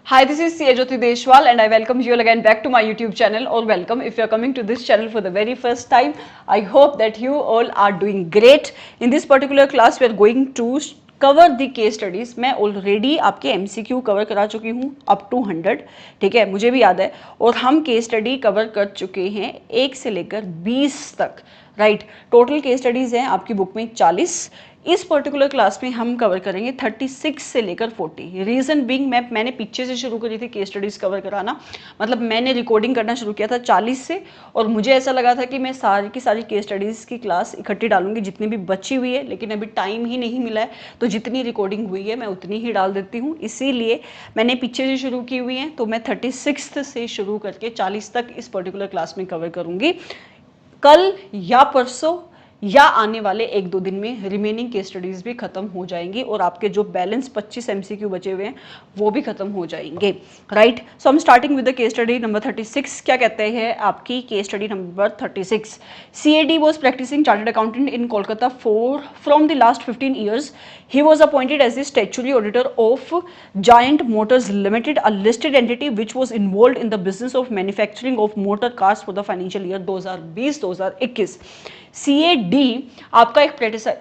Hi, this is CA Jyoti Deshwal and I welcome you all again back to my YouTube channel, or welcome if you are coming to this channel for the very first time. I hope that you all are doing great. In this particular class we are going to cover the case studies. मैं already आपके MCQ cover करा चुकी हूँ up to 100, ठीक है, मुझे भी याद है, और हम केस स्टडी कवर कर चुके हैं 1 से लेकर 20 तक, राइट। टोटल केस स्टडीज़ हैं आपकी बुक में 40। इस पर्टिकुलर क्लास में हम कवर करेंगे 36 से लेकर 40। रीज़न बीइंग मैंने पीछे से शुरू करी थी केस स्टडीज़ कवर कराना, मतलब मैंने रिकॉर्डिंग करना शुरू किया था 40 से, और मुझे ऐसा लगा था कि मैं सारी की सारी केस स्टडीज़ की क्लास इकट्ठी डालूंगी जितनी भी बची हुई है, लेकिन अभी टाइम ही नहीं मिला है, तो जितनी रिकॉर्डिंग हुई है मैं उतनी ही डाल देती हूँ। इसीलिए मैंने पीछे से शुरू की हुई हैं, तो मैं 36 से शुरू करके 40 तक इस पर्टिकुलर क्लास में कवर करूँगी। कल या परसों या आने वाले 1-2 दिन में रिमेनिंग केस स्टडीज़ भी खत्म हो जाएंगी और आपके जो बैलेंस 25 MCQ बचे हुए हैं वो भी खत्म हो जाएंगे, राइट। सो हम starting with the case study number 36। क्या कहते हैं आपकी case study number 36? CAD was practicing chartered accountant in Kolkata from the last 15 years. He was appointed as the statutory auditor of Giant Motors Limited, a listed entity which was involved in the business of manufacturing of motor cars for the financial year 2020-2021। CAD आपका एक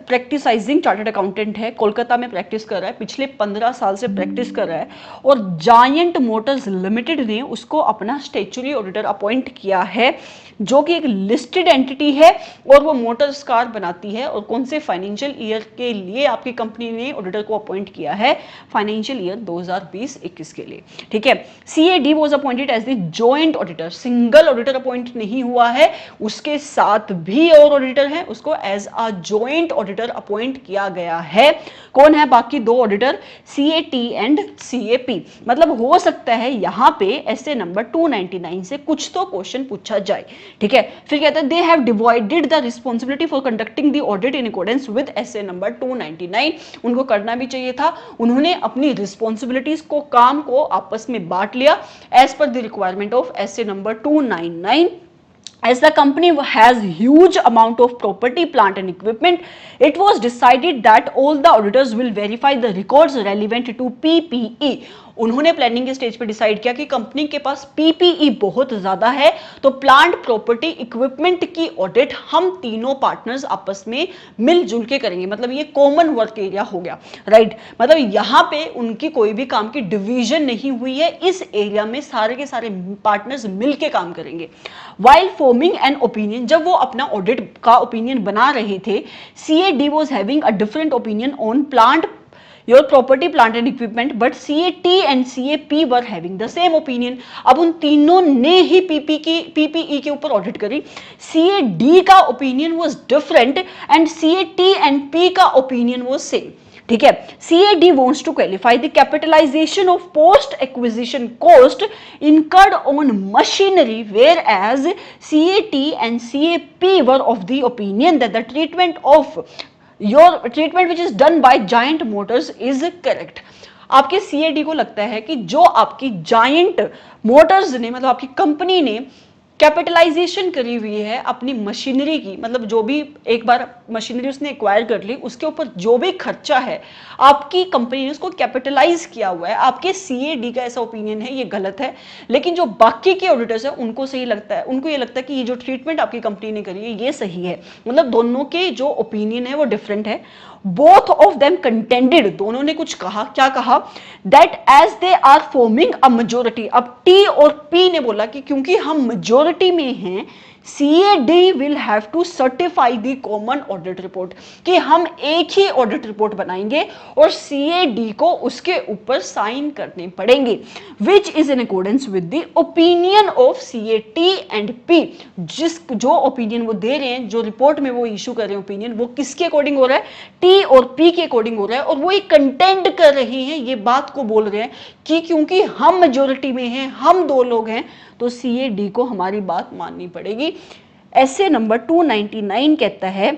प्रैक्टिसाइजिंग chartered accountant है, कोलकाता में practice कर रहा है, पिछले 15 साल से प्रैक्टिस कर रहा है, और जायंट मोटर्स लिमिटेड ने उसको अपना स्टैट्यूटरी ऑडिटर अपॉइंट किया है, जो कि एक लिस्टेड एंटिटी है और वो मोटर्स कार बनाती है। और कौन से फाइनेंशियल ईयर के लिए आपकी कंपनी ने ऑडिटर को अपॉइंट किया है? फाइनेंशियल ईयर 2020-21 के लिए, ठीक है। CAD was appointed as the joint auditor, single auditor appoint नहीं हुआ है, उसके साथ भी और ऑडिटर है, उसको as a joint auditor appoint किया गया है। कौन है बाकी दो ऑडिटर? CAT and CAP। मतलब हो सकता है यहां पे ऐसे नंबर 299 से कुछ तो क्वेश्चन पूछा जाए, ठीक है। फिर कहता है they have divided the responsibility for conducting the audit in accordance with ऐसे नंबर 299। उनको करना भी चाहिए था, उन्होंने अपनी रिस्पॉन्सिबिलिटीज को, काम को आपस में बांट लिया as per the requirement of ऐसे number 299। As the company has huge amount of property, plant and equipment, it was decided that all the auditors will verify the records relevant to PPE. उन्होंने planning के stage पे decide किया कि company के पास PPE बहुत ज्यादा है, तो प्लांट, प्रॉपर्टी, इक्विपमेंट की ऑडिट हम तीनों पार्टनर्स आपस में मिलजुल के करेंगे। मतलब ये कॉमन वर्क एरिया हो गया, राइट। मतलब यहाँ पे उनकी कोई भी काम की डिवीजन नहीं हुई है, इस एरिया में सारे के सारे पार्टनर्स मिलके काम करेंगे। वाइल फॉर्मिंग एन ओपिनियन, जब वो अपना ऑडिट का ओपिनियन बना रहे थे, CAD was having a different opinion on plant, your property, plant and equipment, but CAT and CAP were having the same opinion। अब उन तीनों ने ही PPE के ऊपर ऑडिट करी। CAD का opinion was different and CAT and P का opinion was same, ठीक है। CAD wants to qualify the capitalization of post acquisition cost incurred on machinery, whereas CAT and CAP were of the opinion that the treatment which is done by Giant Motors is correct। आपके CAD को लगता है कि जो आपकी giant Motors ने, मतलब आपकी कंपनी ने कैपिटलाइजेशन करी हुई है अपनी मशीनरी की, मतलब जो भी एक बार मशीनरी उसने एक्वायर कर ली, उसके ऊपर जो भी खर्चा है आपकी कंपनी ने उसको कैपिटलाइज किया हुआ है। आपके CAD का ऐसा ओपिनियन है, ये गलत है। लेकिन जो बाकी के ऑडिटर्स हैं उनको सही लगता है, उनको ये लगता है कि ये जो ट्रीटमेंट आपकी कंपनी ने करी है ये सही है। मतलब दोनों के जो ओपिनियन है वो डिफरेंट है। बोथ ऑफ देम कंटेंडेड, दोनों ने कुछ कहा, क्या कहा? That as they are forming a majority. अब T और P ने बोला कि क्योंकि हम मेजोरिटी में हैं, CAD will have to certify the common audit report, कि हम एक ही ऑडिट रिपोर्ट बनाएंगे और CAD को उसके ऊपर साइन करने पड़ेंगे, which is in accordance with the opinion of CAT and P। जो ओपिनियन वो दे रहे हैं, जो रिपोर्ट में वो इशू कर रहे हैं ओपिनियन, वो किसके अकॉर्डिंग हो रहा है? T और P के अकॉर्डिंग हो रहा है। और वो एक कंटेंड कर रहे हैं, ये बात को बोल रहे हैं कि क्योंकि हम मेजोरिटी में हैं, हम दो लोग हैं, तो CAD को हमारी बात माननी पड़ेगी। ऐसे नंबर 299 कहता है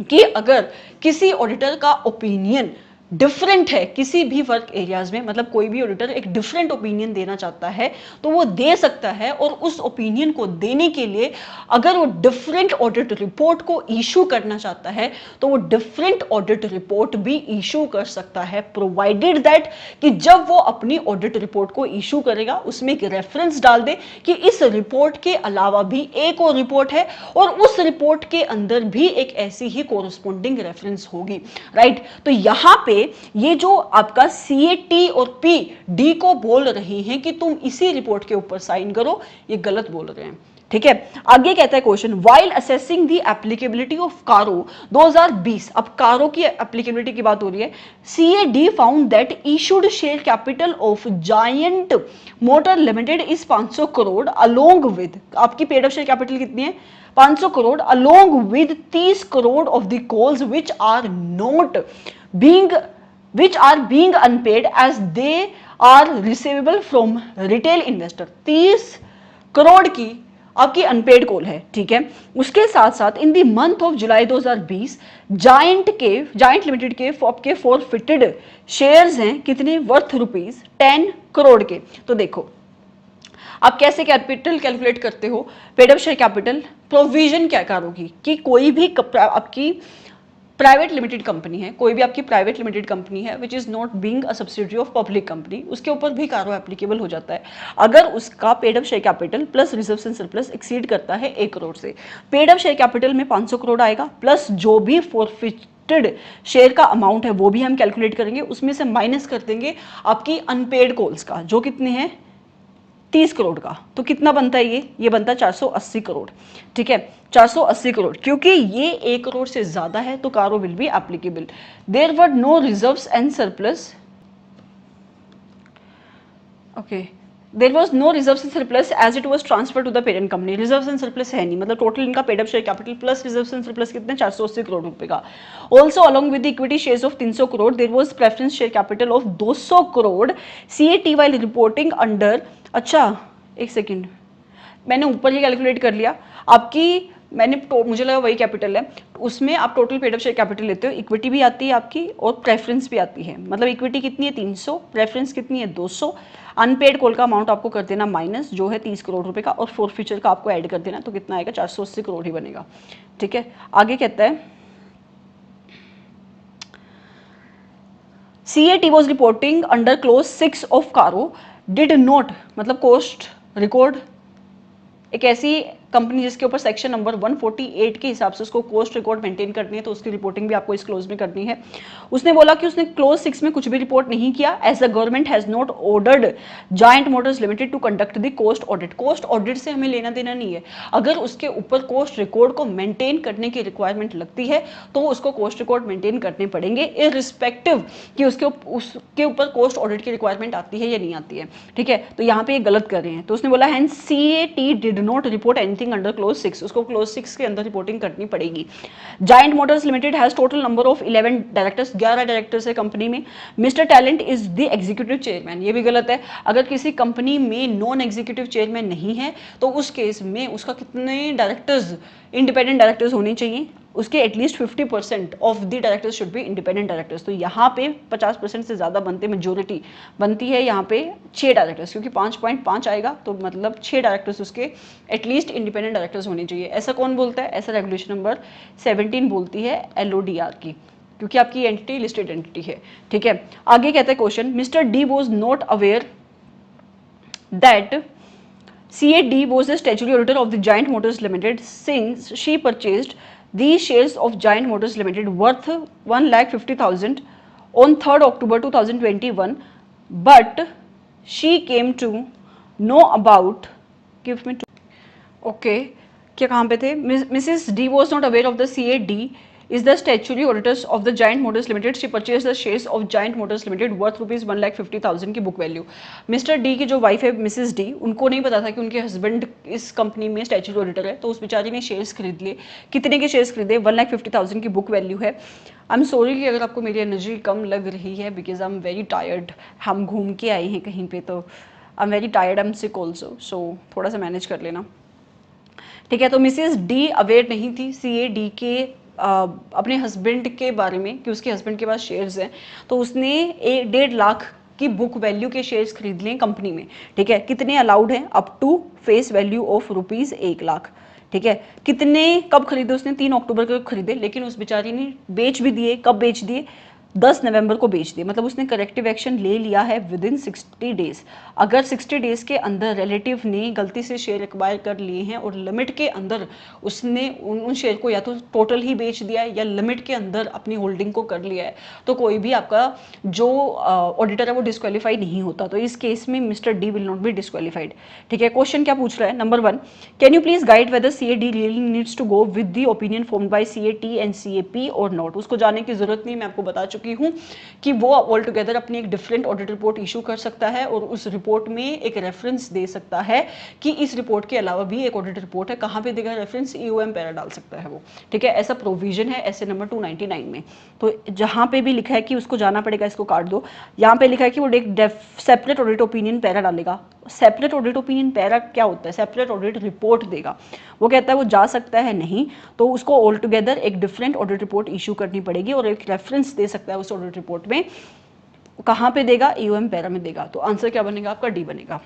कि अगर किसी ऑडिटर का ओपिनियन डिफरेंट है किसी भी वर्क एरियाज में, मतलब कोई भी ऑडिटर एक डिफरेंट ओपिनियन देना चाहता है तो वो दे सकता है, और उस ओपिनियन को देने के लिए अगर वो डिफरेंट ऑडिट रिपोर्ट को इशू करना चाहता है तो वो डिफरेंट ऑडिट रिपोर्ट भी इशू कर सकता है, प्रोवाइडेड दैट कि जब वो अपनी ऑडिट रिपोर्ट को इशू करेगा उसमें एक रेफरेंस डाल दे कि इस रिपोर्ट के अलावा भी एक और रिपोर्ट है और उस रिपोर्ट के अंदर भी एक ऐसी ही कोरस्पोंडिंग रेफरेंस होगी, राइट। तो यहां पे ये जो आपका CAT और PD को बोल रही हैं कि तुम इसी रिपोर्ट के ऊपर साइन करो, ये गलत बोल रहे हैं, ठीक है। आगे कहता है question, while assessing the applicability of कारो 2020, अब कारो की एप्लीकेबिलिटी की बात हो रही है, CAD found that issued share capital of Giant Motor Limited is 500 crore along with, आपकी पेड अप शेयर कैपिटल कितनी है 500 crore along with 30 crore of the calls which are not being which are being unpaid as they are receivable from retail investor। 30 crore की आपकी unpaid call है, ठीक है। उसके साथ साथ in the month of July 2020 giant limited के आपके फॉरफिटेड शेयर्स हैं कितने, वर्थ ₹10 करोड़ के। तो देखो आप कैसे कैपिटल कैलकुलेट करते हो, paid up share capital provision क्या करोगी कि कोई भी आपकी प्राइवेट लिमिटेड कंपनी है, कोई भी आपकी प्राइवेट लिमिटेड कंपनी है which is not being a subsidiary of public company, उसके ऊपर भी कारो एप्लीकेबल हो जाता है अगर उसका paid up share capital plus reserves and surplus exceed करता है 1 करोड़ से। पेड अप शेयर कैपिटल में 500 करोड़ आएगा प्लस जो भी फॉरफिटेड शेयर का अमाउंट है वो भी हम कैलकुलेट करेंगे, उसमें से माइनस कर देंगे आपकी अनपेड कॉल्स का जो कितने हैं 30 करोड़ का। तो कितना बनता है ये बनता है 480 करोड़, ठीक है। 480 करोड़, क्योंकि ये 1 करोड़ से ज्यादा है तो CARO will be applicable. There were no reserves and surplus, okay, there was no reserves and surplus as it was transfer to the parent company. Reserves and surplus है नहीं, मतलब टोटल इनका paid up share capital plus reserves and surplus कितने 480 करोड़ रुपए का। Also along with the equity shares of 300 crore there was preference share capital of 200 crore. CAT while reporting under, अच्छा एक second, मैंने ऊपर ही कैलकुलेट कर लिया आपकी, मुझे लगा वही कैपिटल है, उसमें आप total paid up share capital लेते हो, इक्विटी भी आती है आपकी और प्रेफरेंस भी आती है, मतलब इक्विटी कितनी है 300, प्रेफरेंस कितनी है 200, अनपेड कॉल का अमाउंट आपको कर देना माइनस जो है 30 करोड़ रुपए का, और फॉरफीचर का आपको ऐड कर देना, तो कितना आएगा 480 करोड़ ही बनेगा, ठीक है। आगे कहता है CAT was reporting under clause 6 of कारो did not, मतलब कोस्ट रिकॉर्ड, एक ऐसी कंपनी जिसके ऊपर सेक्शन नंबर 148 के हिसाब से उसको कॉस्ट रिकॉर्ड मेंटेन करनी है, तो उसकी रिपोर्टिंग भी आपको इस क्लोज में करनी है। उसने बोला कि उसने क्लोज 6 में कुछ भी रिपोर्ट नहीं किया, as the government has not ordered Giant Motors Limited to conduct the cost audit. Cost audit से हमें लेना देना नहीं है, अगर उसके ऊपर कॉस्ट रिकॉर्ड को मेंटेन करने की रिक्वायरमेंट लगती है तो उसको कॉस्ट रिकॉर्ड मेंटेन करने पड़ेंगे, इररिस्पेक्टिव कि उसके ऊपर कॉस्ट ऑडिट की रिक्वायरमेंट आती है या नहीं आती है, ठीक है। तो यहाँ पे ये गलत कर रहे हैं, तो उसने बोला hence CAT did not report anything under clause 6, उसको क्लोज 6 के अंदर रिपोर्टिंग करनी पड़ेगी। Giant Motors Limited has total number of 11 directors, 11 directors है कंपनी में। Mister Talent is the executive chairman, ये भी गलत है, अगर किसी कंपनी में नॉन एग्जीक्यूटिव चेयरमैन नहीं है तो उस केस में उसका कितने डायरेक्टर्स, इंडिपेंडेंट डायरेक्टर्स होने चाहिए, उसके at least 50% of the directors should be independent directors. तो यहाँ पे 50% से ज़्यादा बनते, मेजोरिटी बनती है यहाँ पे 6 डायरेक्टर्स, क्योंकि 5.5 आएगा तो मतलब 6 डायरेक्टर्स उसके एटलीस्ट इंडिपेंडेंट डायरेक्टर्स होने चाहिए। ऐसा कौन बोलता है, ऐसा रेगुलेशन नंबर 17 बोलती है LODR की, क्योंकि आपकी एंटिटी लिस्टेड एंटिटी है, ठीक है। आगे कहता है question, mister D was not aware that CAD was the statutory auditor of the Giant Motors Limited since she purchased these shares of Giant Motors Limited worth 1,50,000 on 3rd October 2021, but she came to know about, give me two, okay, क्या कहाँ पे थे, Mrs. D was not aware of the CAD is the statutory auditors of the Giant Motors Limited. She purchased the shares of Giant Motors Limited worth rupees 1,50,000 की book value. Mister D की जो wife है Mrs D, उनको नहीं पता था कि उनके हस्बैंड इस कंपनी में स्टैट्यूटरी ऑडिटर है, तो उस बेचारी ने शेयर्स खरीद लिए। कितने के शेयर्स खरीदे, 1,50,000 की बुक वैल्यू है। आई एम सॉरी कि अगर आपको मेरी एनर्जी कम लग रही है, because I am very tired, हम घूम के आए हैं कहीं पे, तो I am very tired, I am sick also, so थोड़ा सा मैनेज कर लेना, ठीक है। तो मिसेस डी अवेयर नहीं थी CAD के अपने हस्बैंड के बारे में कि उसके हस्बैंड के पास शेयर्स हैं, तो उसने 1.5 लाख की बुक वैल्यू के शेयर्स खरीद लिए कंपनी में, ठीक है। कितने अलाउड हैं? Up to face value of ₹1 lakh, ठीक है। कितने कब खरीदे उसने? 3 अक्टूबर को खरीदे, लेकिन उस बेचारी ने बेच भी दिए। कब बेच दिए? 10 नवंबर को बेच दिए। मतलब उसने करेक्टिव एक्शन ले लिया है विदिन 60 डेज। अगर 60 डेज के अंदर रिलेटिव ने गलती से शेयर एक्वायर कर लिए हैं और लिमिट के अंदर उसने उन शेयर को या तो टोटल ही बेच दिया है या लिमिट के अंदर अपनी होल्डिंग को कर लिया है, तो कोई भी आपका जो ऑडिटर है वो डिस्क्वालीफाई नहीं होता। तो इस केस में mister D will not be disqualified, ठीक है। क्वेश्चन क्या पूछ रहा है? Number 1, can you please guide whether CAD really needs to go with the opinion formed by CAT and CAP or not. उसको जाने की जरूरत नहीं, मैं आपको बता चुकी हूं कि वो ऑल टुगेदर अपनी एक डिफरेंट ऑडिट रिपोर्ट इशू कर सकता है और उस रिपोर्ट में एक रेफरेंस दे सकता है कि इस रिपोर्ट के अलावा भी एक ऑडिट रिपोर्ट है। कहां पे देगा रेफरेंस? EOM पैरा डाल सकता है वो, ठीक है। ऐसा प्रोविजन है ऐसे नंबर 299 में। तो जहां पे भी लिखा है कि उसको जाना पड़ेगा, इसको काट दो। यहां पे लिखा है कि वो एक सेपरेट ऑडिट ओपिनियन पैरा डालेगा। सेपरेट ऑडिट ओपिनियन पैरा क्या होता है? सेपरेट ऑडिट रिपोर्ट देगा। वो कहता है वो जा सकता है नहीं, तो उसको ऑल टुगेदर एक डिफरेंट ऑडिट रिपोर्ट इशू करनी पड़ेगी और एक रेफरेंस दे सकता है उस ऑडिट रिपोर्ट में। कहां पे देगा? EOM पैरा में देगा। तो आंसर क्या बनेगा आपका? डी बनेगा।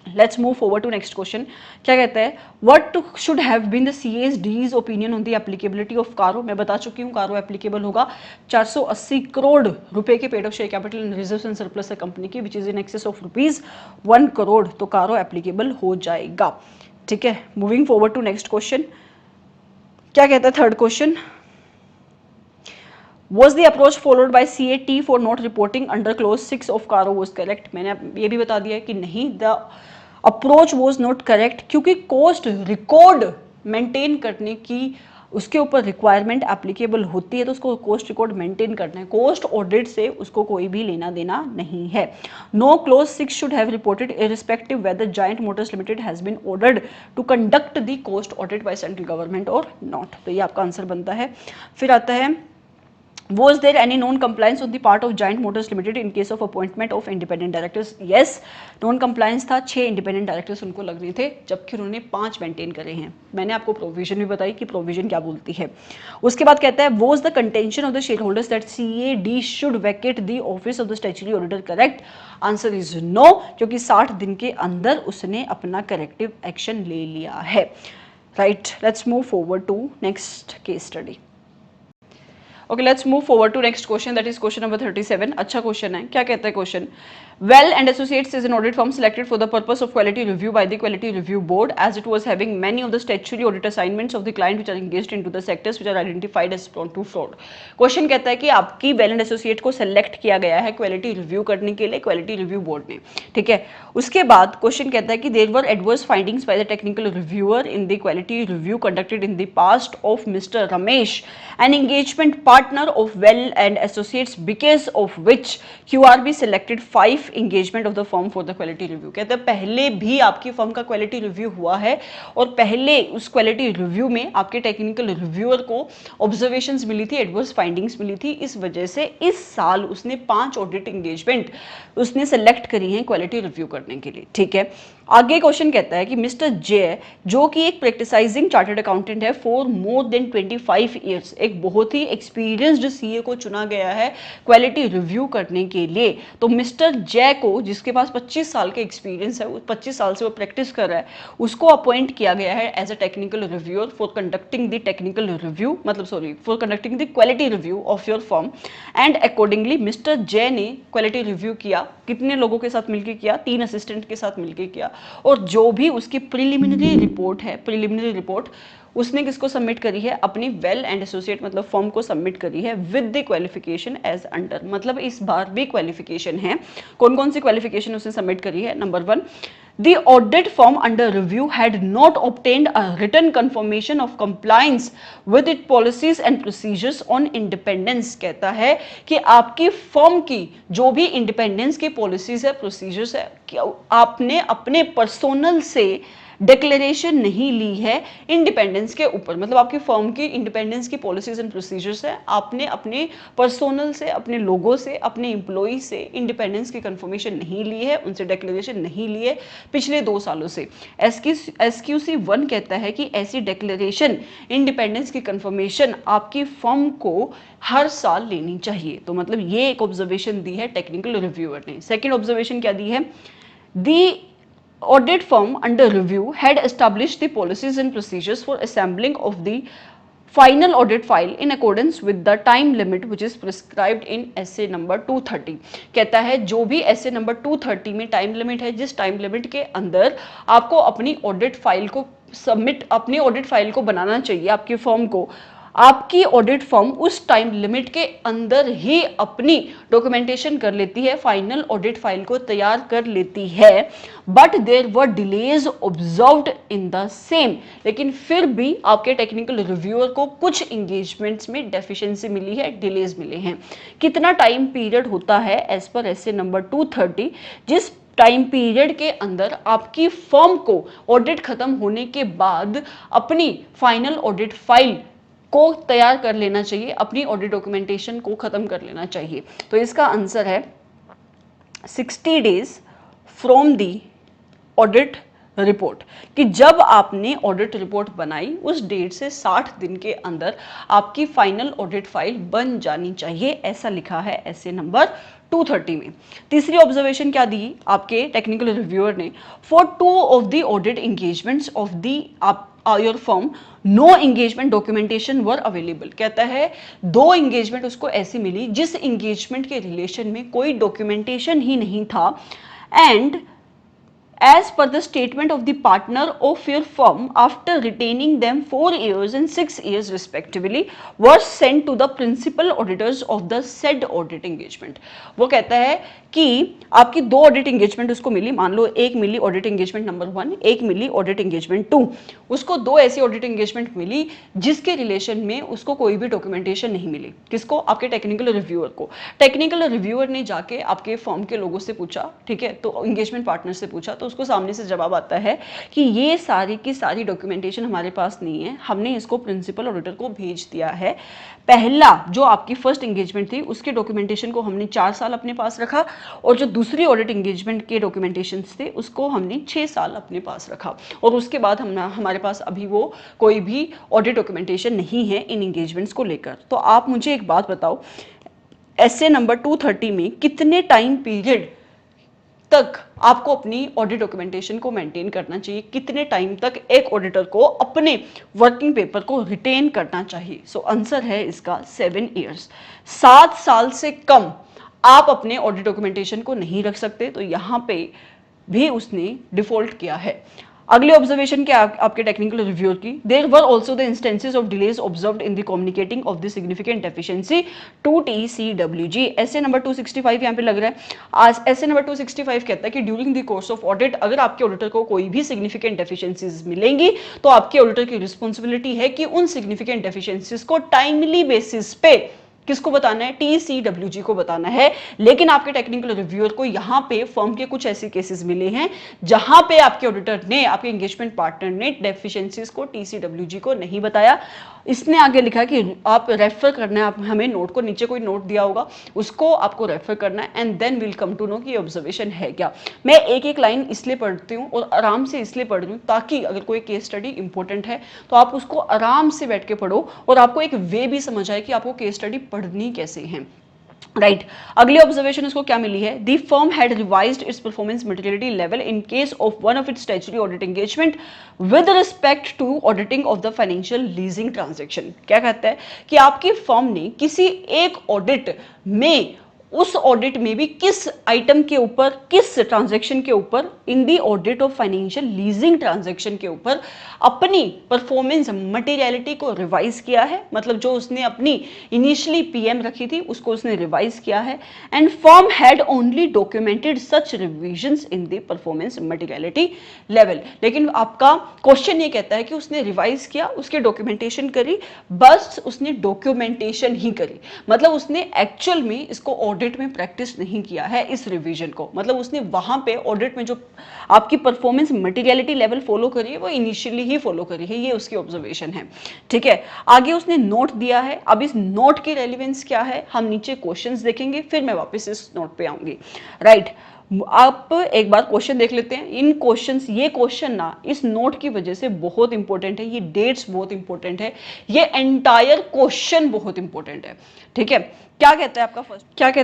Let's move forward to next question. क्या कहता है? What should have been the CASD's opinion on the applicability of CARO. मैं बता चुकी हूँ कारो एप्लीकेबल होगा 480 करोड़ रुपए के paid of share capital in reserve and surplus है कंपनी की, which is in excess of ₹1 crore. तो कारो एप्लीकेबल हो जाएगा, ठीक है। Moving forward to next question. क्या कहता है third question? Was the approach followed by CAT for not reporting under clause 6 of CARO was correct? मैंने ये भी बता दिया है कि नहीं, the approach was not correct क्योंकि cost record मेंटेन करने की उसके ऊपर रिक्वायरमेंट एप्लीकेबल होती है, तो उसको कोस्ट रिकॉर्ड मेंटेन करना है। कोस्ट ऑडिट से उसको कोई भी लेना देना नहीं है। No clause 6 should have reported irrespective whether Giant Motors Limited has been ordered to conduct the cost audit by central government or not. तो ये आपका आंसर बनता है। फिर आता है Was there any non-compliance on the part of Giant Motors Limited in case of appointment of independent directors? Yes, non-compliance था। 6 independent directors उनको लग रहे थे, जबकि उन्होंने 5 मेंटेन करे हैं। मैंने आपको प्रोविजन भी बताई कि प्रोविजन क्या बोलती है। उसके बाद कहता है was the contention of the shareholders that CAD should vacate the office of the statutory auditor correct? Answer is no, क्योंकि 60 दिन के अंदर उसने अपना करेक्टिव एक्शन ले लिया है। Right, let's move forward to next case study. Okay, let's move forward to next question, that is question number 37. अच्छा क्वेश्चन है। क्या कहता है question? Well and Associates is an audit firm selected for the purpose of quality review by the Quality Review Board as it was having many of the statutory audit assignments of the client which are engaged into the sectors which are identified as prone to fraud. Question कहता है कि आपकी Well and Associate को select किया गया है quality review करने के लिए क्वालिटी रिव्यू बोर्ड ने, ठीक है। उसके बाद क्वेश्चन कहता है कि there were adverse findings by the technical reviewer in the quality review conducted in the past of mister Ramesh, an engagement partner of Well and Associates, because of which QRB selected 5 engagement of the firm for the quality review। कहते हैं पहले भी आपकी firm का quality review हुआ है और पहले उस क्वालिटी रिव्यू में आपके टेक्निकल रिव्यूअर को ऑब्जर्वेशंस मिली थी, एडवर्स फाइंडिंग्स मिली थी। इस वजह से इस साल उसने 5 ऑडिट एंगेजमेंट उसने सेलेक्ट करी हैं क्वालिटी रिव्यू करने के लिए, ठीक है। आगे क्वेश्चन कहता है कि मिस्टर जे, जो कि एक प्रैक्टिसाइजिंग चार्टर्ड अकाउंटेंट है फॉर मोर देन 25 ईयर्स, एक बहुत ही एक्सपीरियंस्ड सीए को चुना गया है क्वालिटी रिव्यू करने के लिए। तो मिस्टर जे को, जिसके पास 25 साल के एक्सपीरियंस है, 25 साल से वो प्रैक्टिस कर रहा है, उसको अपॉइंट किया गया है as a technical reviewer for conducting the technical review, मतलब sorry for conducting the quality review of your firm. And accordingly mister J ने क्वालिटी रिव्यू किया। कितने लोगों के साथ मिलकर किया? 3 असिस्टेंट के साथ मिलकर किया। और जो भी उसकी प्रिलिमिनरी रिपोर्ट है, प्रिलिमिनरी रिपोर्ट उसने किसको सबमिट करी है? अपनी वेल एंड एसोसिएट मतलब फर्म को सबमिट करी है with the qualification as under, मतलब इस बार भी क्वालिफिकेशन है। कौन कौन सी क्वालिफिकेशन उसने सबमिट करी है? Number 1, the audit firm under review had not obtained a written confirmation of compliance with its policies and procedures on independence। कहता है कि आपकी फर्म की जो भी इंडिपेंडेंस की पॉलिसीज है, प्रोसीजर्स है, आपने अपने पर्सोनल से डिक्लेरेशन नहीं ली है इंडिपेंडेंस के ऊपर, मतलब आपकी फर्म की इंडिपेंडेंस की पॉलिसीज एंड प्रोसीजर्स है, आपने अपने पर्सोनल से, अपने लोगों से, अपने इंप्लॉई से इंडिपेंडेंस की कंफर्मेशन नहीं ली है, उनसे डिक्लेरेशन नहीं ली है पिछले 2 सालों से। SQC 1 कहता है कि ऐसी डिक्लेरेशन इंडिपेंडेंस की कंफर्मेशन आपकी फर्म को हर साल लेनी चाहिए। तो मतलब ये एक ऑब्जर्वेशन दी है टेक्निकल रिव्यूअर ने। सेकेंड ऑब्जर्वेशन क्या दी है, दी audit firm under review had established the policies and procedures for assembling of the final audit file in accordance with the time limit which is prescribed in essay number 230। कहता है जो भी essay number 230 में time limit है, जिस time limit के अंदर आपको अपनी ऑडिट फाइल को सबमिट, अपनी ऑडिट फाइल को बनाना चाहिए आपकी फर्म को, आपकी ऑडिट फर्म उस टाइम लिमिट के अंदर ही अपनी डॉक्यूमेंटेशन कर लेती है, फाइनल ऑडिट फाइल को तैयार कर लेती है। But there were delays observed in the same, लेकिन फिर भी आपके टेक्निकल रिव्यूअर को कुछ इंगेजमेंट्स में डेफिशिएंसी मिली है, डिलेज मिले हैं। कितना टाइम पीरियड होता है एज पर एसए नंबर 230, जिस टाइम पीरियड के अंदर आपकी फर्म को ऑडिट खत्म होने के बाद अपनी फाइनल ऑडिट फाइल को तैयार कर लेना चाहिए, अपनी ऑडिट डॉक्यूमेंटेशन को खत्म कर लेना चाहिए। तो इसका आंसर है 60 days from the audit report, कि जब आपने ऑडिट रिपोर्ट बनाई उस डेट से 60 दिन के अंदर आपकी फाइनल ऑडिट फाइल बन जानी चाहिए, ऐसा लिखा है एसए नंबर 230 में। तीसरी ऑब्जर्वेशन क्या दी आपके टेक्निकल रिव्यूअर ने, for 2 of the audit engagements of the your firm no engagement documentation were available. कहता है 2 एंगेजमेंट उसको ऐसी मिली जिस एंगेजमेंट के रिलेशन में कोई डॉक्यूमेंटेशन ही नहीं था, and as per the statement of the partner of your firm after retaining them 4 years and 6 years respectively were sent to the principal auditors of the said audit engagement। वो कहता है कि आपकी 2 audit engagement उसको मिली, मान लो एक मिली audit engagement number 1, एक मिली audit engagement 2, उसको 2 ऐसी ऑडिट एंगेजमेंट मिली जिसके रिलेशन में उसको कोई भी डॉक्यूमेंटेशन नहीं मिली। किसको? आपके टेक्निकल रिव्यूअर को। टेक्निकल रिव्यूअर ने जाके आपके फर्म के लोगों से पूछा, ठीक है, तो एंगेजमेंट पार्टनर से पूछा, तो उसको सामने से जवाब आता है कि ये सारी की सारी डॉक्यूमेंटेशन हमारे पास नहीं है, हमने इसको प्रिंसिपल ऑडिटर को भेज दिया है। पहला जो आपकी फर्स्ट एंगेजमेंट थी उसके डॉक्यूमेंटेशन को हमने 4 साल अपने पास रखा, और जो दूसरी ऑडिट एंगेजमेंट के डॉक्यूमेंटेशन थे उसको हमने 6 साल अपने पास रखा, और उसके बाद हमारे पास अभी वो कोई भी ऑडिट डॉक्यूमेंटेशन नहीं है इन एंगेजमेंट्स को लेकर। तो आप मुझे एक बात बताओ, एसए नंबर 230 में कितने टाइम पीरियड तक आपको अपनी ऑडिट डॉक्यूमेंटेशन को मेंटेन करना चाहिए, कितने टाइम तक एक ऑडिटर को अपने वर्किंग पेपर को रिटेन करना चाहिए? सो आंसर है इसका 7 ईयर्स। 7 साल से कम आप अपने ऑडिट डॉक्यूमेंटेशन को नहीं रख सकते, तो यहां पे भी उसने डिफॉल्ट किया है। अगली ऑब्जर्वेशन क्या आपके टेक्निकल रिव्यूअर की, there were also the instances of delays observed in the communicating of the significant deficiency to TCWG। SA number 265 यहाँ पे लग रहा है। आज एसए नंबर 265 कहता है कि during the course of audit अगर आपके ऑडिटर को कोई भी सिग्निफिकेंट डेफिशिएंसीज मिलेंगी तो आपके ऑडिटर की रिस्पॉन्सिबिलिटी है कि उन सिग्निफिकेंट डेफिशिएंसीज को टाइमली बेसिस पे किसको बताना है? TCWG को बताना है। लेकिन आपके टेक्निकल रिव्यूअर को यहाँ पे फर्म के कुछ ऐसे केसेस मिले हैं जहां पे आपके ऑडिटर ने, आपके एंगेजमेंट पार्टनर ने डेफिशिएंसीज को TCWG को नहीं बताया। इसने आगे लिखा कि आप रेफर करना है, आप हमें नोट को, नीचे कोई नोट दिया होगा उसको आपको रेफर करना है, and then will come to know कि ऑब्जर्वेशन है क्या। मैं एक एक लाइन इसलिए पढ़ती हूँ और आराम से इसलिए पढ़ रही हूँ ताकि अगर कोई केस स्टडी इंपॉर्टेंट है तो आप उसको आराम से बैठ के पढ़ो और आपको एक वे भी समझ आए कि आपको केस स्टडी पढ़नी कैसे है। राइट, अगली ऑब्जर्वेशन इसको क्या मिली है? The firm had revised its performance materiality level in case of one of its statutory audit engagement with respect to auditing of the financial leasing transaction. क्या कहता है कि आपकी फर्म ने किसी एक ऑडिट में, उस ऑडिट में भी किस आइटम के ऊपर, किस ट्रांजैक्शन के ऊपर, in the audit of financial leasing transaction के ऊपर अपनी परफॉर्मेंस मटेरियलिटी को रिवाइज किया है। मतलब जो उसने अपनी इनिशियली पीएम रखी थी उसको उसने रिवाइज किया है, and firm had only documented such revisions in the performance materiality level. लेकिन आपका क्वेश्चन ये कहता है कि उसने रिवाइज किया, उसके डॉक्यूमेंटेशन करी, बस उसने डॉक्यूमेंटेशन ही करी, मतलब उसने एक्चुअल में इसको ऑडिट ऑडिट में प्रैक्टिस नहीं किया है इस रिवीजन को, मतलब उसने वहां पे ऑडिट में जो आपकी परफॉर्मेंस मटेरियलिटी लेवल फॉलो करी है वो इनिशियली ही फॉलो करी है, ये उसकी ऑब्जर्वेशन है। ठीक है, आगे उसने नोट दिया है। अब इस नोट की रेलिवेंस क्या है, हम नीचे क्वेश्चंस देखेंगे, फिर मैं वापस इस नोट पे आऊंगी। राइट, आप एक बार क्वेश्चन देख लेते हैं। इन क्वेश्चंस, ये क्वेश्चन ना इस नोट की वजह से बहुत इंपॉर्टेंट है, ये डेट्स बहुत इंपॉर्टेंट है, ये एंटायर क्वेश्चन बहुत इंपॉर्टेंट है। ठीक है, क्या कहता है